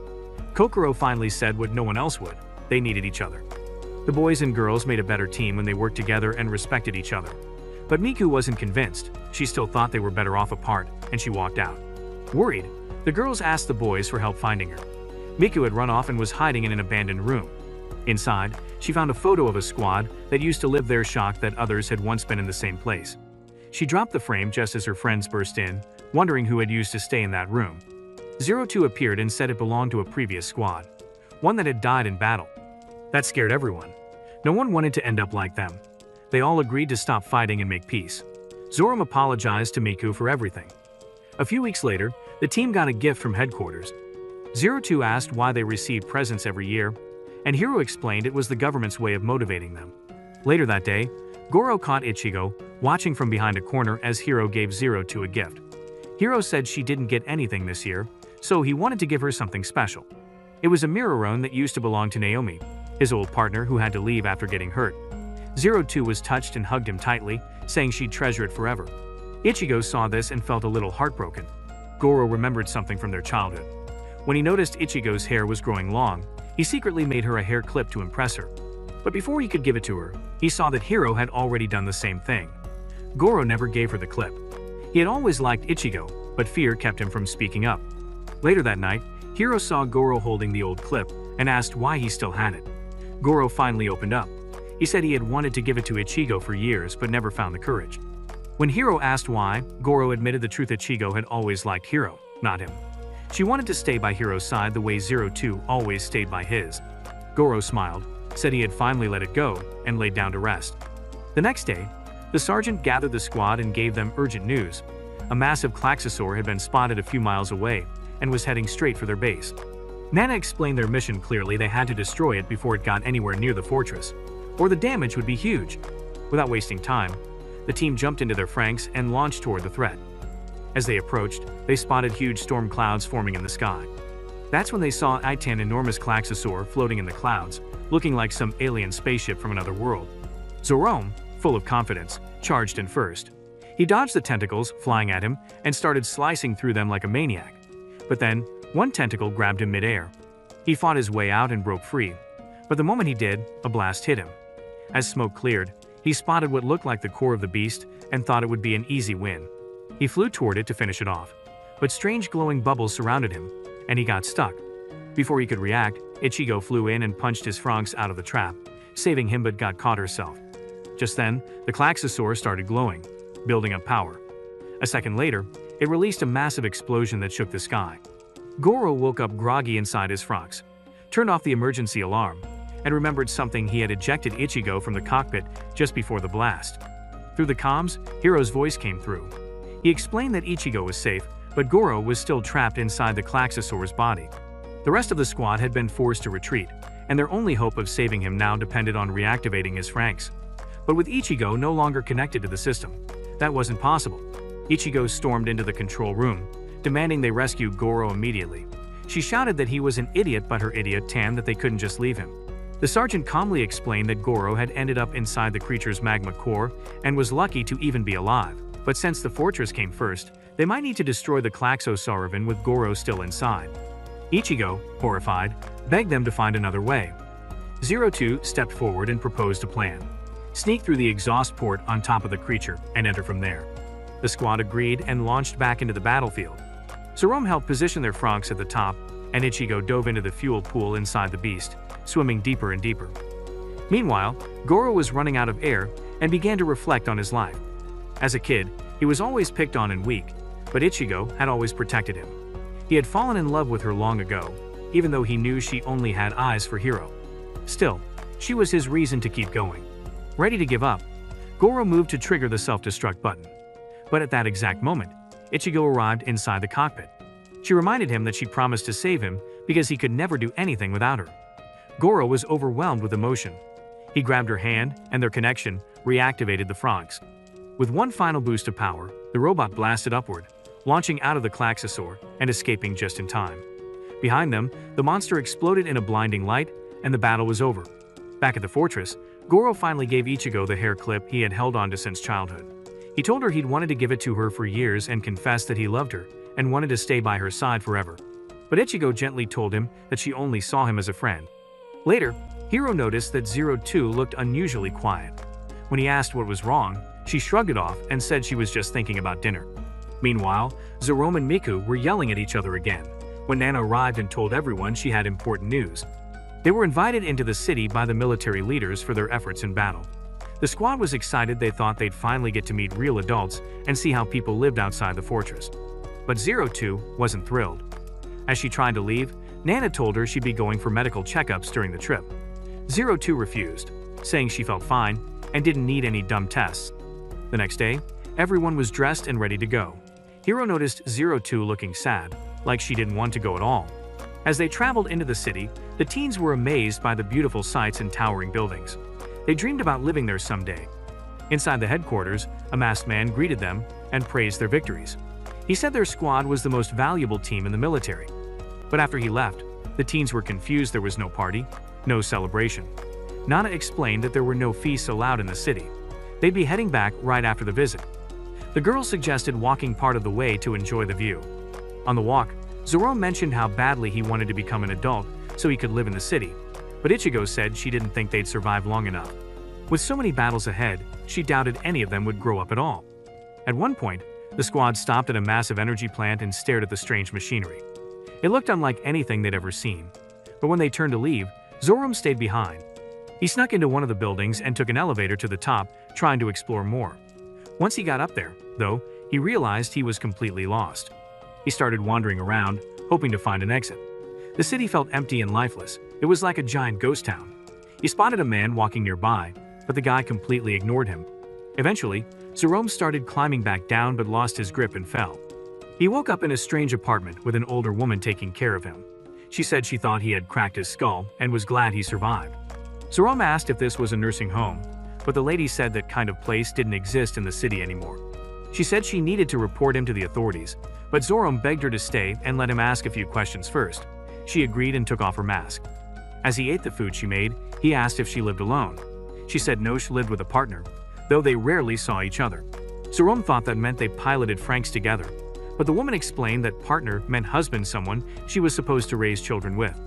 Kokoro finally said what no one else would: they needed each other. The boys and girls made a better team when they worked together and respected each other. But Miku wasn't convinced. She still thought they were better off apart, and she walked out. Worried, the girls asked the boys for help finding her. Miku had run off and was hiding in an abandoned room. Inside, she found a photo of a squad that used to live there, shocked that others had once been in the same place. She dropped the frame just as her friends burst in, wondering who had used to stay in that room. Zero Two appeared and said it belonged to a previous squad, one that had died in battle. That scared everyone. No one wanted to end up like them. They all agreed to stop fighting and make peace. Zoram apologized to Miku for everything. A few weeks later, the team got a gift from headquarters. Zero Two asked why they received presents every year, and Hiro explained it was the government's way of motivating them. Later that day, Goro caught Ichigo watching from behind a corner as Hiro gave Zero Two a gift. Hiro said she didn't get anything this year, so he wanted to give her something special. It was a mirrorone that used to belong to Naomi, his old partner who had to leave after getting hurt. Zero Two was touched and hugged him tightly, saying she'd treasure it forever. Ichigo saw this and felt a little heartbroken. Goro remembered something from their childhood. When he noticed Ichigo's hair was growing long, he secretly made her a hair clip to impress her. But before he could give it to her, he saw that Hiro had already done the same thing. Goro never gave her the clip. He had always liked Ichigo, but fear kept him from speaking up. Later that night, Hiro saw Goro holding the old clip and asked why he still had it. Goro finally opened up. He said he had wanted to give it to Ichigo for years but never found the courage. When Hiro asked why, Goro admitted the truth: Ichigo had always liked Hiro, not him. She wanted to stay by Hiro's side the way Zero Two always stayed by his. Goro smiled, said he had finally let it go, and laid down to rest. The next day, the sergeant gathered the squad and gave them urgent news. A massive Klaxosaur had been spotted a few miles away and was heading straight for their base. Nana explained their mission clearly: they had to destroy it before it got anywhere near the fortress, or the damage would be huge. Without wasting time, the team jumped into their Franxx and launched toward the threat. As they approached, they spotted huge storm clouds forming in the sky. That's when they saw an enormous Klaxosaur floating in the clouds, looking like some alien spaceship from another world. Zoram, full of confidence, charged in first. He dodged the tentacles flying at him and started slicing through them like a maniac. But then, one tentacle grabbed him midair. He fought his way out and broke free. But the moment he did, a blast hit him. As smoke cleared, he spotted what looked like the core of the beast and thought it would be an easy win. He flew toward it to finish it off. But strange glowing bubbles surrounded him, and he got stuck. Before he could react, Ichigo flew in and punched his Franxx out of the trap, saving him, but got caught herself. Just then, the Klaxosaur started glowing, building up power. A second later, it released a massive explosion that shook the sky. Goro woke up groggy inside his Franxx, turned off the emergency alarm, and remembered something: he had ejected Ichigo from the cockpit just before the blast. Through the comms, Hiro's voice came through. He explained that Ichigo was safe, but Goro was still trapped inside the Klaxosaur's body. The rest of the squad had been forced to retreat, and their only hope of saving him now depended on reactivating his Franks. But with Ichigo no longer connected to the system, that wasn't possible. Ichigo stormed into the control room, demanding they rescue Goro immediately. She shouted that he was an idiot, but her idiot tan that they couldn't just leave him. The sergeant calmly explained that Goro had ended up inside the creature's magma core and was lucky to even be alive. But since the fortress came first, they might need to destroy the Klaxosaurovan with Goro still inside. Ichigo, horrified, begged them to find another way. 02 stepped forward and proposed a plan. Sneak through the exhaust port on top of the creature and enter from there. The squad agreed and launched back into the battlefield. Zerome helped position their Franks at the top, and Ichigo dove into the fuel pool inside the beast, swimming deeper and deeper. Meanwhile, Goro was running out of air and began to reflect on his life. As a kid, he was always picked on and weak, but Ichigo had always protected him. He had fallen in love with her long ago, even though he knew she only had eyes for Hiro. Still, she was his reason to keep going. Ready to give up, Goro moved to trigger the self-destruct button. But at that exact moment, Ichigo arrived inside the cockpit. She reminded him that she promised to save him because he could never do anything without her. Goro was overwhelmed with emotion. He grabbed her hand, and their connection reactivated the Franks. With one final boost of power, the robot blasted upward, launching out of the Klaxosaur and escaping just in time. Behind them, the monster exploded in a blinding light, and the battle was over. Back at the fortress, Goro finally gave Ichigo the hair clip he had held onto since childhood. He told her he'd wanted to give it to her for years and confessed that he loved her and wanted to stay by her side forever. But Ichigo gently told him that she only saw him as a friend. Later, Hiro noticed that 02 looked unusually quiet. When he asked what was wrong, she shrugged it off and said she was just thinking about dinner. Meanwhile, Zerome and Miku were yelling at each other again, when Nana arrived and told everyone she had important news. They were invited into the city by the military leaders for their efforts in battle. The squad was excited. They thought they'd finally get to meet real adults and see how people lived outside the fortress. But 02 wasn't thrilled. As she tried to leave, Nana told her she'd be going for medical checkups during the trip. 02 refused, saying she felt fine and didn't need any dumb tests. The next day, everyone was dressed and ready to go. Hiro noticed 02 looking sad, like she didn't want to go at all. As they traveled into the city, the teens were amazed by the beautiful sights and towering buildings. They dreamed about living there someday. Inside the headquarters, a masked man greeted them and praised their victories. He said their squad was the most valuable team in the military. But after he left, the teens were confused. There was no party, no celebration. Nana explained that there were no feasts allowed in the city. They'd be heading back right after the visit. The girls suggested walking part of the way to enjoy the view. On the walk, Zerome mentioned how badly he wanted to become an adult so he could live in the city, but Ichigo said she didn't think they'd survive long enough. With so many battles ahead, she doubted any of them would grow up at all. At one point, the squad stopped at a massive energy plant and stared at the strange machinery. It looked unlike anything they'd ever seen. But when they turned to leave, Zerome stayed behind. He snuck into one of the buildings and took an elevator to the top, trying to explore more. Once he got up there, though, he realized he was completely lost. He started wandering around, hoping to find an exit. The city felt empty and lifeless. It was like a giant ghost town. He spotted a man walking nearby, but the guy completely ignored him. Eventually, Zerome started climbing back down but lost his grip and fell. He woke up in a strange apartment with an older woman taking care of him. She said she thought he had cracked his skull and was glad he survived. Zerome asked if this was a nursing home, but the lady said that kind of place didn't exist in the city anymore. She said she needed to report him to the authorities, but Zerome begged her to stay and let him ask a few questions first. She agreed and took off her mask. As he ate the food she made, he asked if she lived alone. She said no, she lived with a partner, though they rarely saw each other. Zerome thought that meant they piloted Franks together, but the woman explained that partner meant husband, someone she was supposed to raise children with.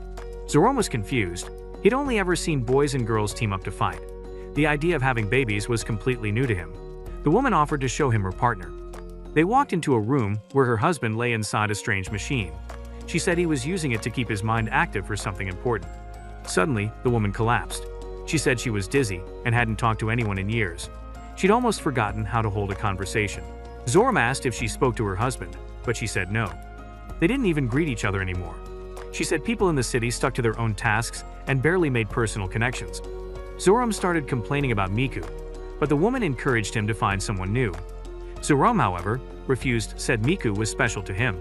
Zerome was confused. He'd only ever seen boys and girls team up to fight. The idea of having babies was completely new to him. The woman offered to show him her partner. They walked into a room where her husband lay inside a strange machine. She said he was using it to keep his mind active for something important. Suddenly, the woman collapsed. She said she was dizzy and hadn't talked to anyone in years. She'd almost forgotten how to hold a conversation. Zerome asked if she spoke to her husband, but she said no. They didn't even greet each other anymore. She said people in the city stuck to their own tasks and barely made personal connections. Zerome started complaining about Miku, but the woman encouraged him to find someone new. Zerome, however, refused, said Miku was special to him,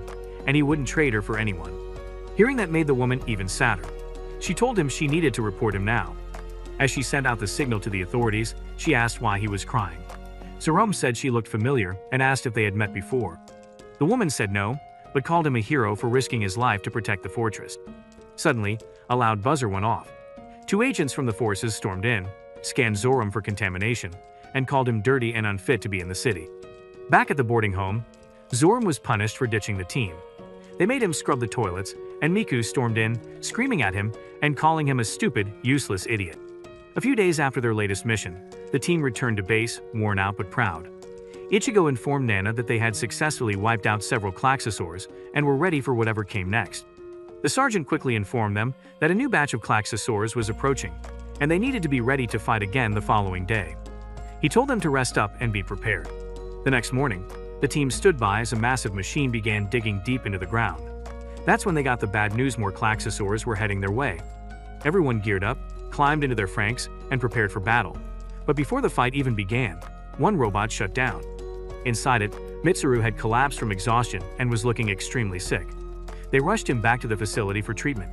and he wouldn't trade her for anyone. Hearing that made the woman even sadder. She told him she needed to report him now. As she sent out the signal to the authorities, she asked why he was crying. Jerome said she looked familiar and asked if they had met before. The woman said no, but called him a hero for risking his life to protect the fortress. Suddenly, a loud buzzer went off. 2 agents from the forces stormed in, scanned Zoram for contamination, and called him dirty and unfit to be in the city. Back at the boarding home, Zoram was punished for ditching the team. They made him scrub the toilets, and Miku stormed in, screaming at him and calling him a stupid, useless idiot. A few days after their latest mission, the team returned to base, worn out but proud. Ichigo informed Nana that they had successfully wiped out several Klaxosaurs and were ready for whatever came next. The sergeant quickly informed them that a new batch of Klaxosaurs was approaching, and they needed to be ready to fight again the following day. He told them to rest up and be prepared. The next morning, the team stood by as a massive machine began digging deep into the ground. That's when they got the bad news: more Klaxosaurs were heading their way. Everyone geared up, climbed into their franks, and prepared for battle. But before the fight even began, one robot shut down. Inside it, Mitsuru had collapsed from exhaustion and was looking extremely sick. They rushed him back to the facility for treatment.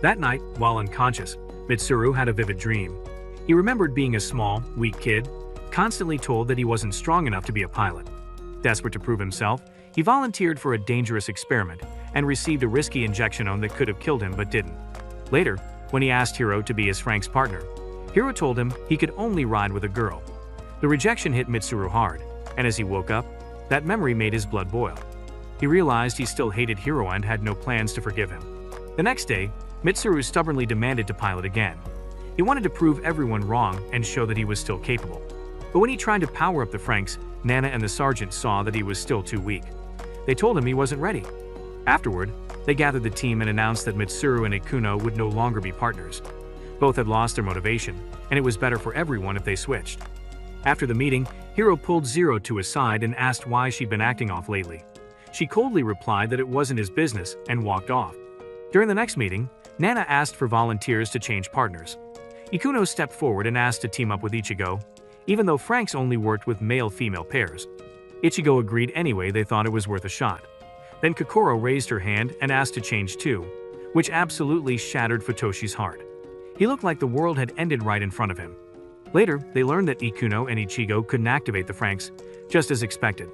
That night, while unconscious, Mitsuru had a vivid dream. He remembered being a small, weak kid, constantly told that he wasn't strong enough to be a pilot. Desperate to prove himself, he volunteered for a dangerous experiment and received a risky injection that could have killed him but didn't. Later, when he asked Hiro to be his Frank's partner, Hiro told him he could only ride with a girl. The rejection hit Mitsuru hard, and as he woke up, that memory made his blood boil. He realized he still hated Hiro and had no plans to forgive him. The next day, Mitsuru stubbornly demanded to pilot again. He wanted to prove everyone wrong and show that he was still capable. But when he tried to power up the Franks, Nana and the sergeant saw that he was still too weak. They told him he wasn't ready. Afterward, they gathered the team and announced that Mitsuru and Ikuno would no longer be partners. Both had lost their motivation, and it was better for everyone if they switched. After the meeting, Hiro pulled Zero to his side and asked why she'd been acting off lately. She coldly replied that it wasn't his business and walked off. During the next meeting, Nana asked for volunteers to change partners. Ikuno stepped forward and asked to team up with Ichigo, even though Franks only worked with male-female pairs. Ichigo agreed anyway. They thought it was worth a shot. Then Kokoro raised her hand and asked to change too, which absolutely shattered Futoshi's heart. He looked like the world had ended right in front of him. Later, they learned that Ikuno and Ichigo couldn't activate the Franks, just as expected.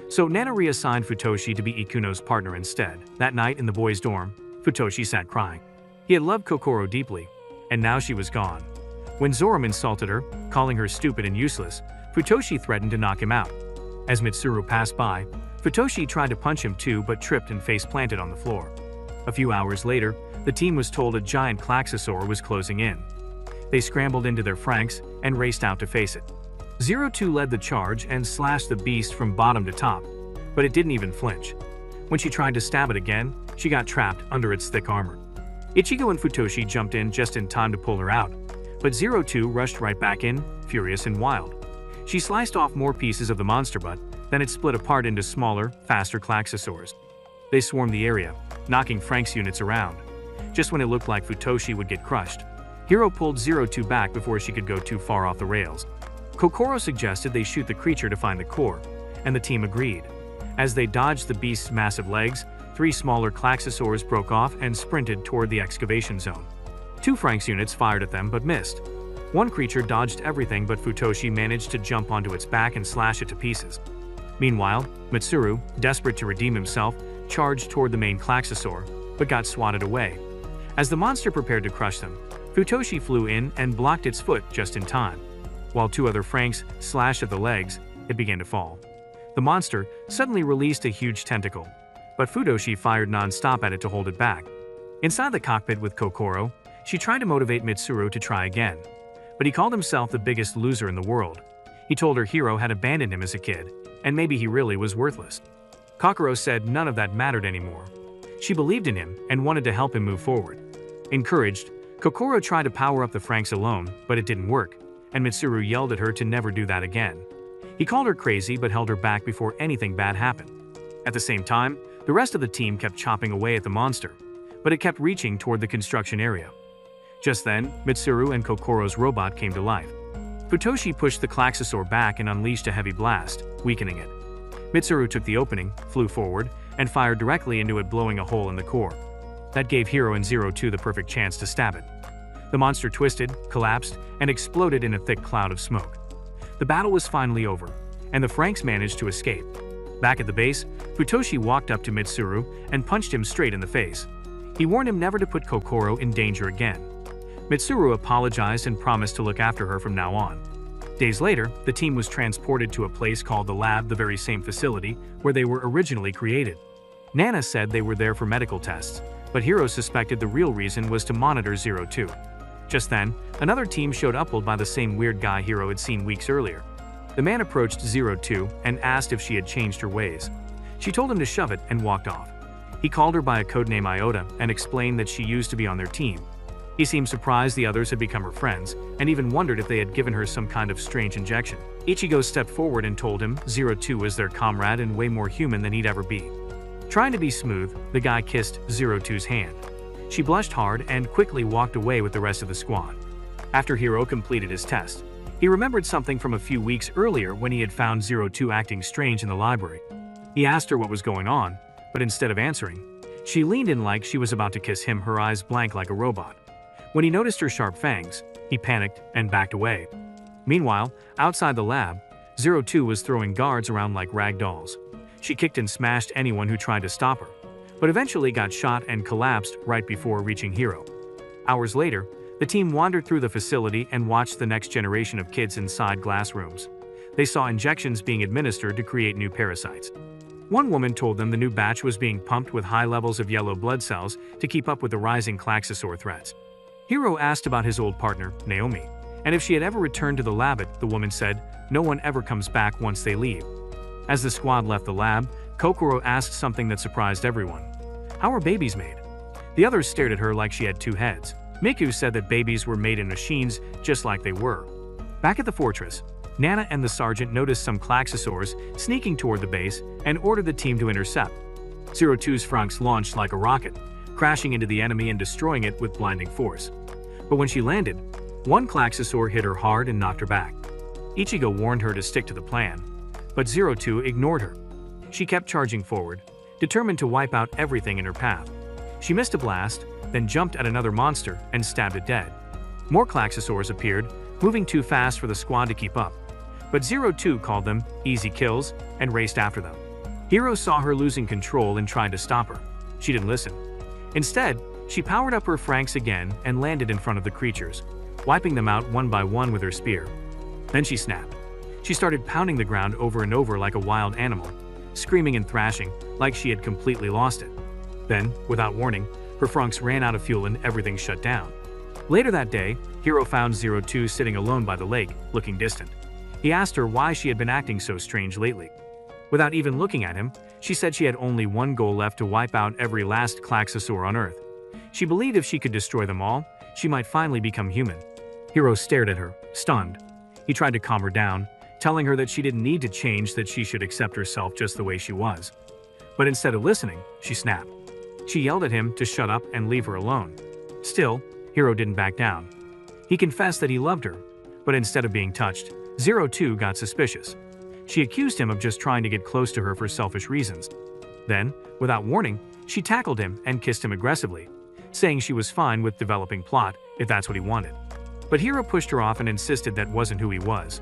So Nana reassigned Futoshi to be Ikuno's partner instead. That night in the boys' dorm, Futoshi sat crying. He had loved Kokoro deeply, and now she was gone. When Zoram insulted her, calling her stupid and useless, Futoshi threatened to knock him out. As Mitsuru passed by, Futoshi tried to punch him too but tripped and face-planted on the floor. A few hours later, the team was told a giant Klaxosaur was closing in. They scrambled into their Franks and raced out to face it. 02 led the charge and slashed the beast from bottom to top, but it didn't even flinch. When she tried to stab it again, she got trapped under its thick armor. Ichigo and Futoshi jumped in just in time to pull her out, but 02 rushed right back in, furious and wild. She sliced off more pieces of the monster butt, then it split apart into smaller, faster Klaxosaurs. They swarmed the area, knocking Frank's units around. Just when it looked like Futoshi would get crushed, Hiro pulled 02 back before she could go too far off the rails. Kokoro suggested they shoot the creature to find the core, and the team agreed. As they dodged the beast's massive legs, 3 smaller Klaxosaurs broke off and sprinted toward the excavation zone. 2 Frank's units fired at them but missed. One creature dodged everything, but Futoshi managed to jump onto its back and slash it to pieces. Meanwhile, Mitsuru, desperate to redeem himself, charged toward the main Klaxosaur, but got swatted away. As the monster prepared to crush them, Futoshi flew in and blocked its foot just in time. While 2 other Franks slashed at the legs, it began to fall. The monster suddenly released a huge tentacle, but Futoshi fired non-stop at it to hold it back. Inside the cockpit with Kokoro, she tried to motivate Mitsuru to try again, but he called himself the biggest loser in the world. He told her Hiro had abandoned him as a kid, and maybe he really was worthless. Kokoro said none of that mattered anymore. She believed in him and wanted to help him move forward. Encouraged, Kokoro tried to power up the Franks alone, but it didn't work, and Mitsuru yelled at her to never do that again. He called her crazy but held her back before anything bad happened. At the same time, the rest of the team kept chopping away at the monster, but it kept reaching toward the construction area. Just then, Mitsuru and Kokoro's robot came to life. Futoshi pushed the Klaxosaur back and unleashed a heavy blast, weakening it. Mitsuru took the opening, flew forward, and fired directly into it, blowing a hole in the core. That gave Hero and Zero Two the perfect chance to stab it. The monster twisted, collapsed, and exploded in a thick cloud of smoke. The battle was finally over, and the Franks managed to escape. Back at the base, Futoshi walked up to Mitsuru and punched him straight in the face. He warned him never to put Kokoro in danger again. Mitsuru apologized and promised to look after her from now on. Days later, the team was transported to a place called the Lab, the very same facility where they were originally created. Nana said they were there for medical tests, but Hiro suspected the real reason was to monitor Zero Two. Just then, another team showed up pulled by the same weird guy Hiro had seen weeks earlier. The man approached Zero Two and asked if she had changed her ways. She told him to shove it and walked off. He called her by a codename Iota and explained that she used to be on their team. He seemed surprised the others had become her friends, and even wondered if they had given her some kind of strange injection. Ichigo stepped forward and told him Zero Two was their comrade and way more human than he'd ever be. Trying to be smooth, the guy kissed Zero Two's hand. She blushed hard and quickly walked away with the rest of the squad. After Hiro completed his test, he remembered something from a few weeks earlier when he had found Zero Two acting strange in the library. He asked her what was going on, but instead of answering, she leaned in like she was about to kiss him, her eyes blank like a robot. When he noticed her sharp fangs, he panicked and backed away. Meanwhile, outside the lab, Zero Two was throwing guards around like rag dolls. She kicked and smashed anyone who tried to stop her, but eventually got shot and collapsed right before reaching Hiro. Hours later, the team wandered through the facility and watched the next generation of kids inside glass rooms. They saw injections being administered to create new parasites. One woman told them the new batch was being pumped with high levels of yellow blood cells to keep up with the rising Klaxosaur threats. Hiro asked about his old partner, Naomi, and if she had ever returned to the lab. The woman said, "No one ever comes back once they leave." As the squad left the lab, Kokoro asked something that surprised everyone. "How are babies made?" The others stared at her like she had two heads. Miku said that babies were made in machines just like they were. Back at the fortress, Nana and the sergeant noticed some Klaxosaurs sneaking toward the base and ordered the team to intercept. Zero Two's Franks launched like a rocket, crashing into the enemy and destroying it with blinding force. But when she landed, one Klaxosaur hit her hard and knocked her back. Ichigo warned her to stick to the plan, but Zero Two ignored her. She kept charging forward, determined to wipe out everything in her path. She missed a blast, then jumped at another monster and stabbed it dead. More Klaxosaurs appeared, moving too fast for the squad to keep up. But Zero Two called them easy kills and raced after them. Hiro saw her losing control and tried to stop her. She didn't listen. Instead, she powered up her Franks again and landed in front of the creatures, wiping them out one by one with her spear. Then she snapped. She started pounding the ground over and over like a wild animal, screaming and thrashing like she had completely lost it. Then, without warning, her Franks ran out of fuel and everything shut down. Later that day, Hiro found Zero Two sitting alone by the lake, looking distant. He asked her why she had been acting so strange lately. Without even looking at him, she said she had only one goal left: to wipe out every last Klaxosaur on Earth. She believed if she could destroy them all, she might finally become human. Hiro stared at her, stunned. He tried to calm her down, telling her that she didn't need to change, that she should accept herself just the way she was. But instead of listening, she snapped. She yelled at him to shut up and leave her alone. Still, Hiro didn't back down. He confessed that he loved her, but instead of being touched, Zero Two got suspicious. She accused him of just trying to get close to her for selfish reasons. Then, without warning, she tackled him and kissed him aggressively, saying she was fine with developing plot if that's what he wanted. But Hiro pushed her off and insisted that wasn't who he was.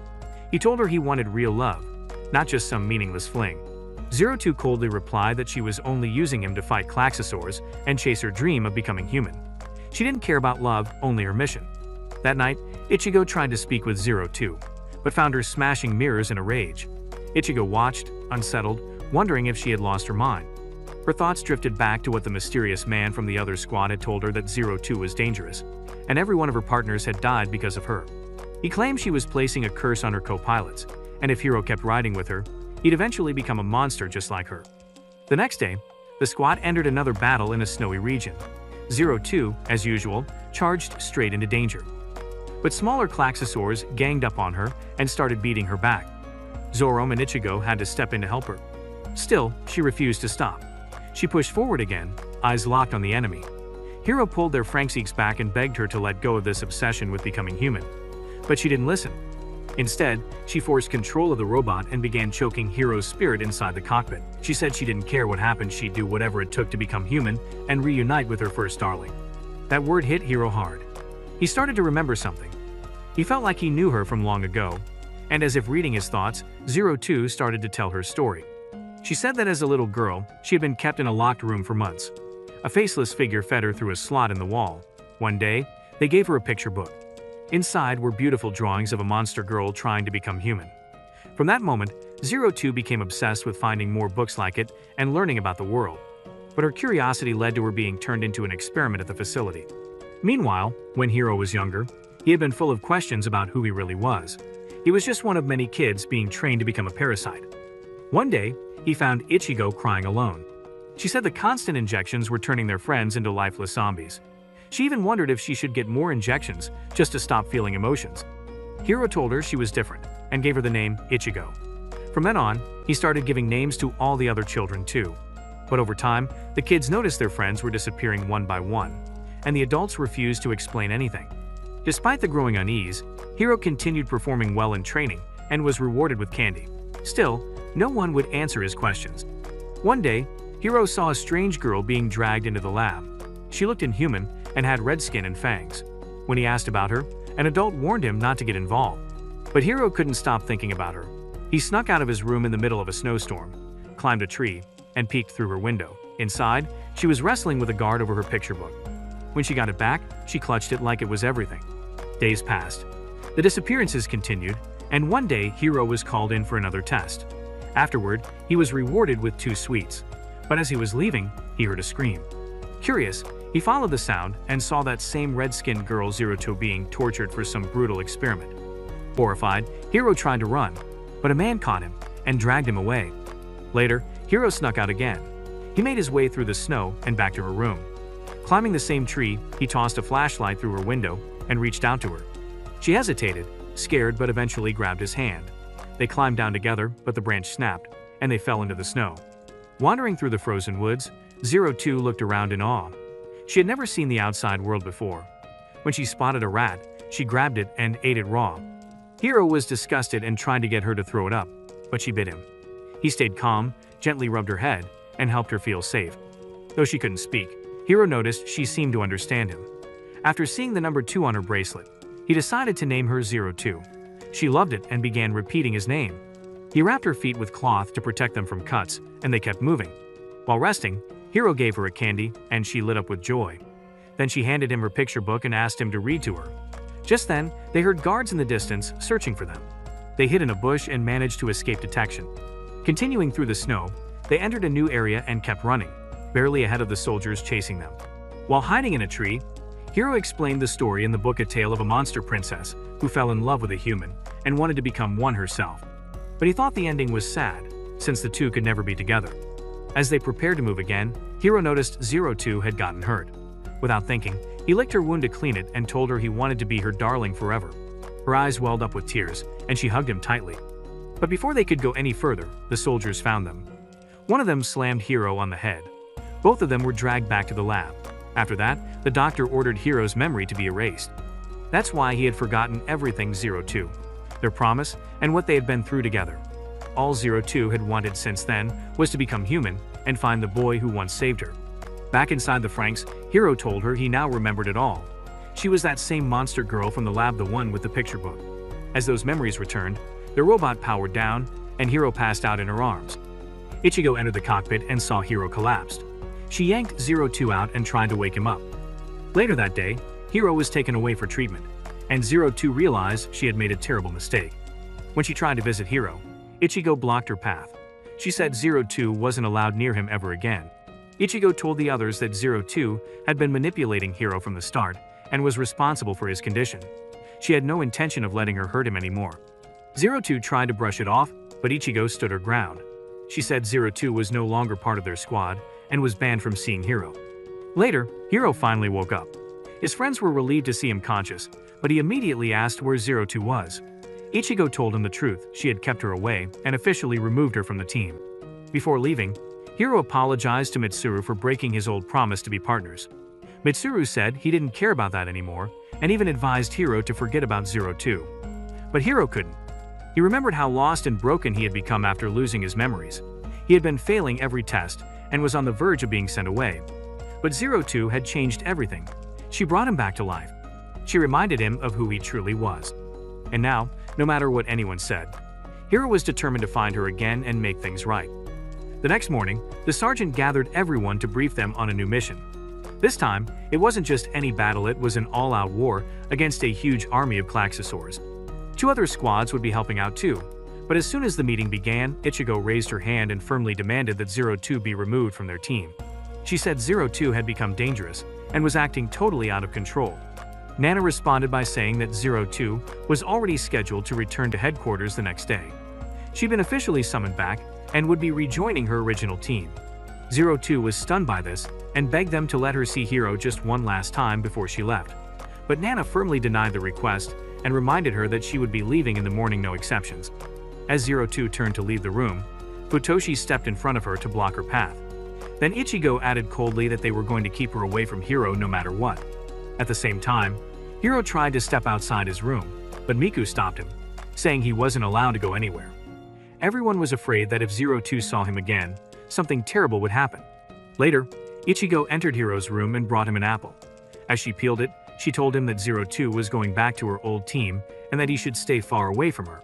He told her he wanted real love, not just some meaningless fling. Zero Two coldly replied that she was only using him to fight Klaxosaurs and chase her dream of becoming human. She didn't care about love, only her mission. That night, Ichigo tried to speak with Zero Two, but found her smashing mirrors in a rage. Ichigo watched, unsettled, wondering if she had lost her mind. Her thoughts drifted back to what the mysterious man from the other squad had told her, that Zero Two was dangerous, and every one of her partners had died because of her. He claimed she was placing a curse on her co-pilots, and if Hiro kept riding with her, he'd eventually become a monster just like her. The next day, the squad entered another battle in a snowy region. Zero Two, as usual, charged straight into danger. But smaller Klaxosaurs ganged up on her and started beating her back. Zoro and Ichigo had to step in to help her. Still, she refused to stop. She pushed forward again, eyes locked on the enemy. Hiro pulled their Franksies back and begged her to let go of this obsession with becoming human. But she didn't listen. Instead, she forced control of the robot and began choking Hiro's spirit inside the cockpit. She said she didn't care what happened, she'd do whatever it took to become human and reunite with her first darling. That word hit Hiro hard. He started to remember something. He felt like he knew her from long ago, and as if reading his thoughts, 02 started to tell her story. She said that as a little girl, she had been kept in a locked room for months. A faceless figure fed her through a slot in the wall. One day, they gave her a picture book. Inside were beautiful drawings of a monster girl trying to become human. From that moment, 02 became obsessed with finding more books like it and learning about the world. But her curiosity led to her being turned into an experiment at the facility. Meanwhile, when Hiro was younger, he had been full of questions about who he really was. He was just one of many kids being trained to become a parasite. One day, he found Ichigo crying alone. She said the constant injections were turning their friends into lifeless zombies. She even wondered if she should get more injections just to stop feeling emotions. Hiro told her she was different and gave her the name Ichigo. From then on, he started giving names to all the other children too. But over time, the kids noticed their friends were disappearing one by one, and the adults refused to explain anything. Despite the growing unease, Hiro continued performing well in training and was rewarded with candy. Still, no one would answer his questions. One day, Hiro saw a strange girl being dragged into the lab. She looked inhuman and had red skin and fangs. When he asked about her, an adult warned him not to get involved. But Hiro couldn't stop thinking about her. He snuck out of his room in the middle of a snowstorm, climbed a tree, and peeked through her window. Inside, she was wrestling with a guard over her picture book. When she got it back, she clutched it like it was everything. Days passed. The disappearances continued, and one day Hiro was called in for another test. Afterward, he was rewarded with 2 sweets. But as he was leaving, he heard a scream. Curious, he followed the sound and saw that same red-skinned girl 02 being tortured for some brutal experiment. Horrified, Hiro tried to run, but a man caught him and dragged him away. Later, Hiro snuck out again. He made his way through the snow and back to her room. Climbing the same tree, he tossed a flashlight through her window and reached out to her. She hesitated, scared, but eventually grabbed his hand. They climbed down together, but the branch snapped, and they fell into the snow. Wandering through the frozen woods, 02 looked around in awe. She had never seen the outside world before. When she spotted a rat, she grabbed it and ate it raw. Hiro was disgusted and tried to get her to throw it up, but she bit him. He stayed calm, gently rubbed her head, and helped her feel safe. Though she couldn't speak, Hiro noticed she seemed to understand him. After seeing the number 2 on her bracelet, he decided to name her 02. She loved it and began repeating his name. He wrapped her feet with cloth to protect them from cuts, and they kept moving. While resting, Hiro gave her a candy, and she lit up with joy. Then she handed him her picture book and asked him to read to her. Just then, they heard guards in the distance searching for them. They hid in a bush and managed to escape detection. Continuing through the snow, they entered a new area and kept running, barely ahead of the soldiers chasing them. While hiding in a tree, Hiro explained the story in the book, a tale of a monster princess who fell in love with a human and wanted to become one herself. But he thought the ending was sad, since the two could never be together. As they prepared to move again, Hiro noticed 02 had gotten hurt. Without thinking, he licked her wound to clean it and told her he wanted to be her darling forever. Her eyes welled up with tears, and she hugged him tightly. But before they could go any further, the soldiers found them. One of them slammed Hiro on the head. Both of them were dragged back to the lab. After that, the doctor ordered Hiro's memory to be erased. That's why he had forgotten everything 02, their promise, and what they had been through together. All 02 had wanted since then was to become human and find the boy who once saved her. Back inside the Franxx, Hiro told her he now remembered it all. She was that same monster girl from the lab, the one with the picture book. As those memories returned, the robot powered down, and Hiro passed out in her arms. Ichigo entered the cockpit and saw Hiro collapsed. She yanked 02 out and tried to wake him up. Later that day, Hiro was taken away for treatment, and 02 realized she had made a terrible mistake. When she tried to visit Hiro, Ichigo blocked her path. She said 02 wasn't allowed near him ever again. Ichigo told the others that 02 had been manipulating Hiro from the start and was responsible for his condition. She had no intention of letting her hurt him anymore. 02 tried to brush it off, but Ichigo stood her ground. She said 02 was no longer part of their squad and was banned from seeing Hiro. Later, Hiro finally woke up. His friends were relieved to see him conscious, but he immediately asked where 02 was. Ichigo told him the truth. She had kept her away and officially removed her from the team. Before leaving, Hiro apologized to Mitsuru for breaking his old promise to be partners. Mitsuru said he didn't care about that anymore and even advised Hiro to forget about 02. But Hiro couldn't. He remembered how lost and broken he had become after losing his memories. He had been failing every test and was on the verge of being sent away. But 02 had changed everything. She brought him back to life. She reminded him of who he truly was. And now, no matter what anyone said, Hiro was determined to find her again and make things right. The next morning, the sergeant gathered everyone to brief them on a new mission. This time, it wasn't just any battle, it was an all-out war against a huge army of Klaxosaurs. 2 other squads would be helping out too, but as soon as the meeting began, Ichigo raised her hand and firmly demanded that 02 be removed from their team. She said 02 had become dangerous and was acting totally out of control. Nana responded by saying that 02 was already scheduled to return to headquarters the next day. She'd been officially summoned back and would be rejoining her original team. 02 was stunned by this and begged them to let her see Hiro just one last time before she left. But Nana firmly denied the request and reminded her that she would be leaving in the morning, no exceptions. As 02 turned to leave the room, Futoshi stepped in front of her to block her path. Then Ichigo added coldly that they were going to keep her away from Hiro no matter what. At the same time, Hiro tried to step outside his room, but Miku stopped him, saying he wasn't allowed to go anywhere. Everyone was afraid that if 02 saw him again, something terrible would happen. Later, Ichigo entered Hiro's room and brought him an apple. As she peeled it, she told him that 02 was going back to her old team and that he should stay far away from her.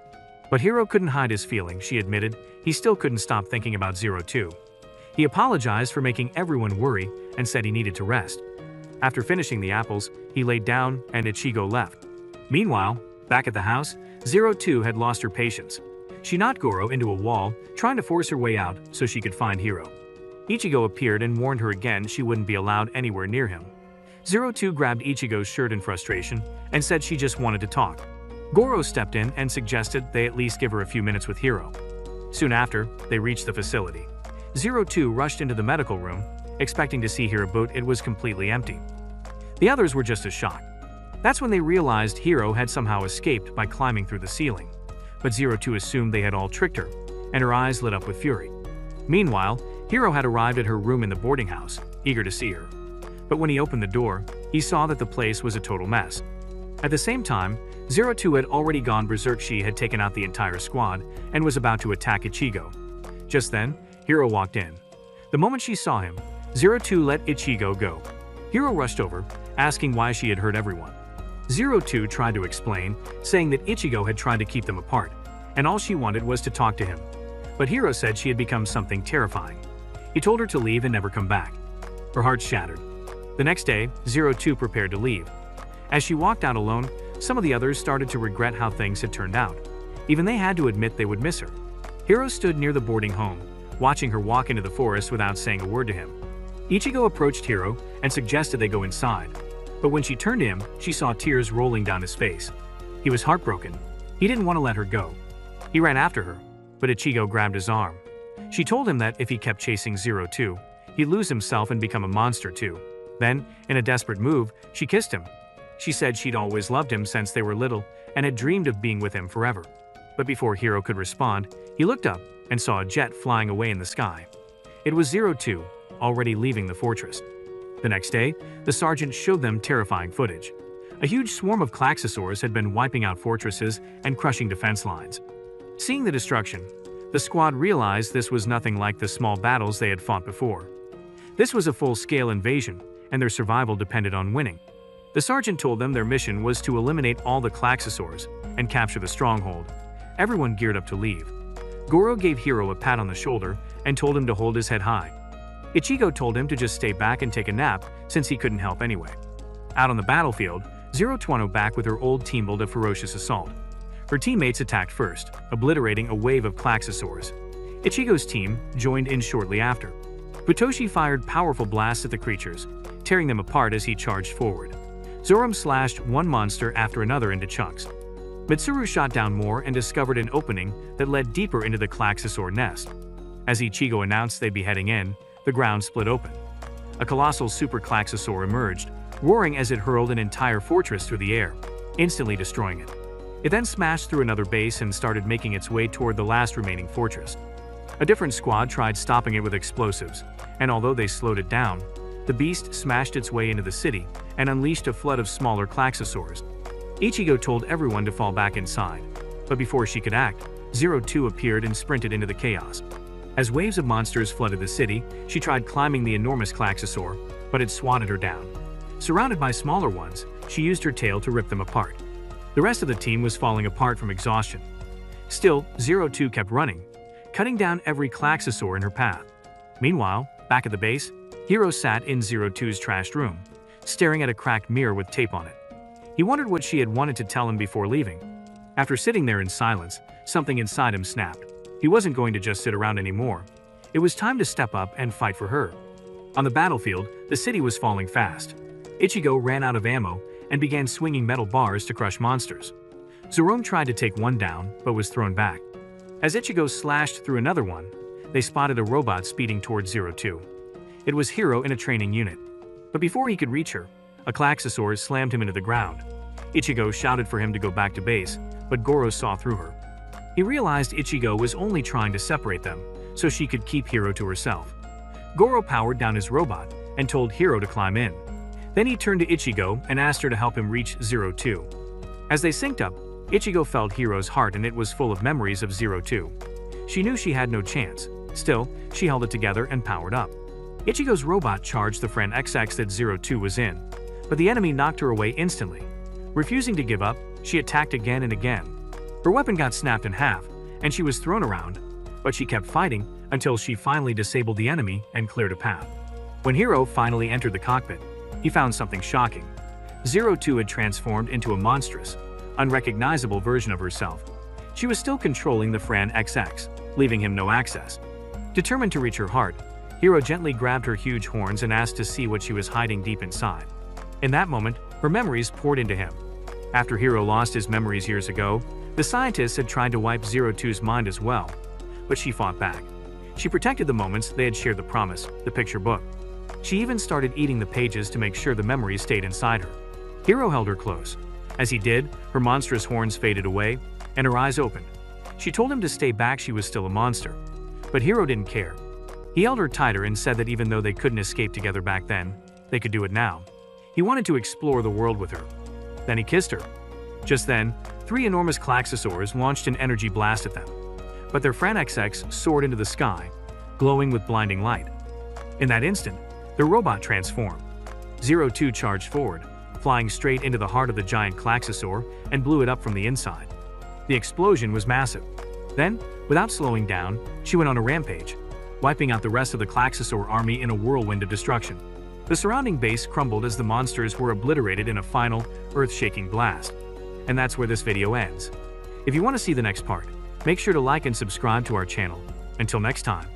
But Hiro couldn't hide his feelings. She admitted he still couldn't stop thinking about 02. He apologized for making everyone worry and said he needed to rest. After finishing the apples, he laid down and Ichigo left. Meanwhile, back at the house, 02 had lost her patience. She knocked Goro into a wall, trying to force her way out so she could find Hiro. Ichigo appeared and warned her again she wouldn't be allowed anywhere near him. 02 grabbed Ichigo's shirt in frustration and said she just wanted to talk. Goro stepped in and suggested they at least give her a few minutes with Hiro. Soon after, they reached the facility. 02 rushed into the medical room, expecting to see Hiro, but it was completely empty. The others were just as shocked. That's when they realized Hiro had somehow escaped by climbing through the ceiling. But 02 assumed they had all tricked her, and her eyes lit up with fury. Meanwhile, Hiro had arrived at her room in the boarding house, eager to see her. But when he opened the door, he saw that the place was a total mess. At the same time, 02 had already gone berserk. She had taken out the entire squad and was about to attack Ichigo. Just then, Hiro walked in. The moment she saw him, 02 let Ichigo go. Hiro rushed over, asking why she had hurt everyone. 02 tried to explain, saying that Ichigo had tried to keep them apart, and all she wanted was to talk to him. But Hiro said she had become something terrifying. He told her to leave and never come back. Her heart shattered. The next day, 02 prepared to leave. As she walked out alone, some of the others started to regret how things had turned out. Even they had to admit they would miss her. Hiro stood near the boarding home, watching her walk into the forest without saying a word to him. Ichigo approached Hiro and suggested they go inside. But when she turned to him, she saw tears rolling down his face. He was heartbroken. He didn't want to let her go. He ran after her, but Ichigo grabbed his arm. She told him that if he kept chasing 02, he'd lose himself and become a monster too. Then, in a desperate move, she kissed him. She said she'd always loved him since they were little and had dreamed of being with him forever. But before Hiro could respond, he looked up and saw a jet flying away in the sky. It was 02, already leaving the fortress. The next day, the sergeant showed them terrifying footage. A huge swarm of Klaxosaurs had been wiping out fortresses and crushing defense lines. Seeing the destruction, the squad realized this was nothing like the small battles they had fought before. This was a full-scale invasion, and their survival depended on winning. The sergeant told them their mission was to eliminate all the Klaxosaurs and capture the stronghold. Everyone geared up to leave. Goro gave Hiro a pat on the shoulder and told him to hold his head high. Ichigo told him to just stay back and take a nap since he couldn't help anyway. Out on the battlefield, 02 back with her old team built a ferocious assault. Her teammates attacked first, obliterating a wave of Klaxosaurs. Ichigo's team joined in shortly after. Futoshi fired powerful blasts at the creatures, tearing them apart as he charged forward. Zoram slashed one monster after another into chunks. Mitsuru shot down more and discovered an opening that led deeper into the Klaxosaur nest. As Ichigo announced they'd be heading in, the ground split open. A colossal super Klaxosaur emerged, roaring as it hurled an entire fortress through the air, instantly destroying it. It then smashed through another base and started making its way toward the last remaining fortress. A different squad tried stopping it with explosives, and although they slowed it down, the beast smashed its way into the city and unleashed a flood of smaller Klaxosaurs. Ichigo told everyone to fall back inside. But before she could act, Zero Two appeared and sprinted into the chaos. As waves of monsters flooded the city, she tried climbing the enormous Klaxosaur, but it swatted her down. Surrounded by smaller ones, she used her tail to rip them apart. The rest of the team was falling apart from exhaustion. Still, Zero Two kept running, cutting down every Klaxosaur in her path. Meanwhile, back at the base, Hero sat in Zero Two's trashed room, staring at a cracked mirror with tape on it. He wondered what she had wanted to tell him before leaving. After sitting there in silence, something inside him snapped. He wasn't going to just sit around anymore. It was time to step up and fight for her. On the battlefield, the city was falling fast. Ichigo ran out of ammo and began swinging metal bars to crush monsters. Zorome tried to take one down, but was thrown back. As Ichigo slashed through another one, they spotted a robot speeding towards Zero Two. It was Hero in a training unit. But before he could reach her, a Klaxosaur slammed him into the ground. Ichigo shouted for him to go back to base, but Goro saw through her. He realized Ichigo was only trying to separate them, so she could keep Hero to herself. Goro powered down his robot and told Hero to climb in. Then he turned to Ichigo and asked her to help him reach Zero Two. As they synced up, Ichigo felt Hero's heart and it was full of memories of Zero Two. She knew she had no chance. Still, she held it together and powered up. Ichigo's robot charged the Fran XX that Zero Two was in, but the enemy knocked her away instantly. Refusing to give up, she attacked again and again. Her weapon got snapped in half, and she was thrown around, but she kept fighting until she finally disabled the enemy and cleared a path. When Hero finally entered the cockpit, he found something shocking. Zero Two had transformed into a monstrous, unrecognizable version of herself. She was still controlling the Fran XX, leaving him no access. Determined to reach her heart, Hero gently grabbed her huge horns and asked to see what she was hiding deep inside. In that moment, her memories poured into him. After Hero lost his memories years ago, the scientists had tried to wipe Zero Two's mind as well, but she fought back. She protected the moments they had shared, the promise, the picture book. She even started eating the pages to make sure the memories stayed inside her. Hero held her close. As he did, her monstrous horns faded away, and her eyes opened. She told him to stay back, she was still a monster. But Hero didn't care. He held her tighter and said that even though they couldn't escape together back then, they could do it now. He wanted to explore the world with her. Then he kissed her. Just then, 3 enormous Klaxosaurs launched an energy blast at them. But their Fran XX soared into the sky, glowing with blinding light. In that instant, their robot transformed. Zero Two charged forward, flying straight into the heart of the giant Klaxosaur and blew it up from the inside. The explosion was massive. Then, without slowing down, she went on a rampage, wiping out the rest of the Klaxosaur army in a whirlwind of destruction. The surrounding base crumbled as the monsters were obliterated in a final, earth-shaking blast. And that's where this video ends. If you want to see the next part, make sure to like and subscribe to our channel. Until next time.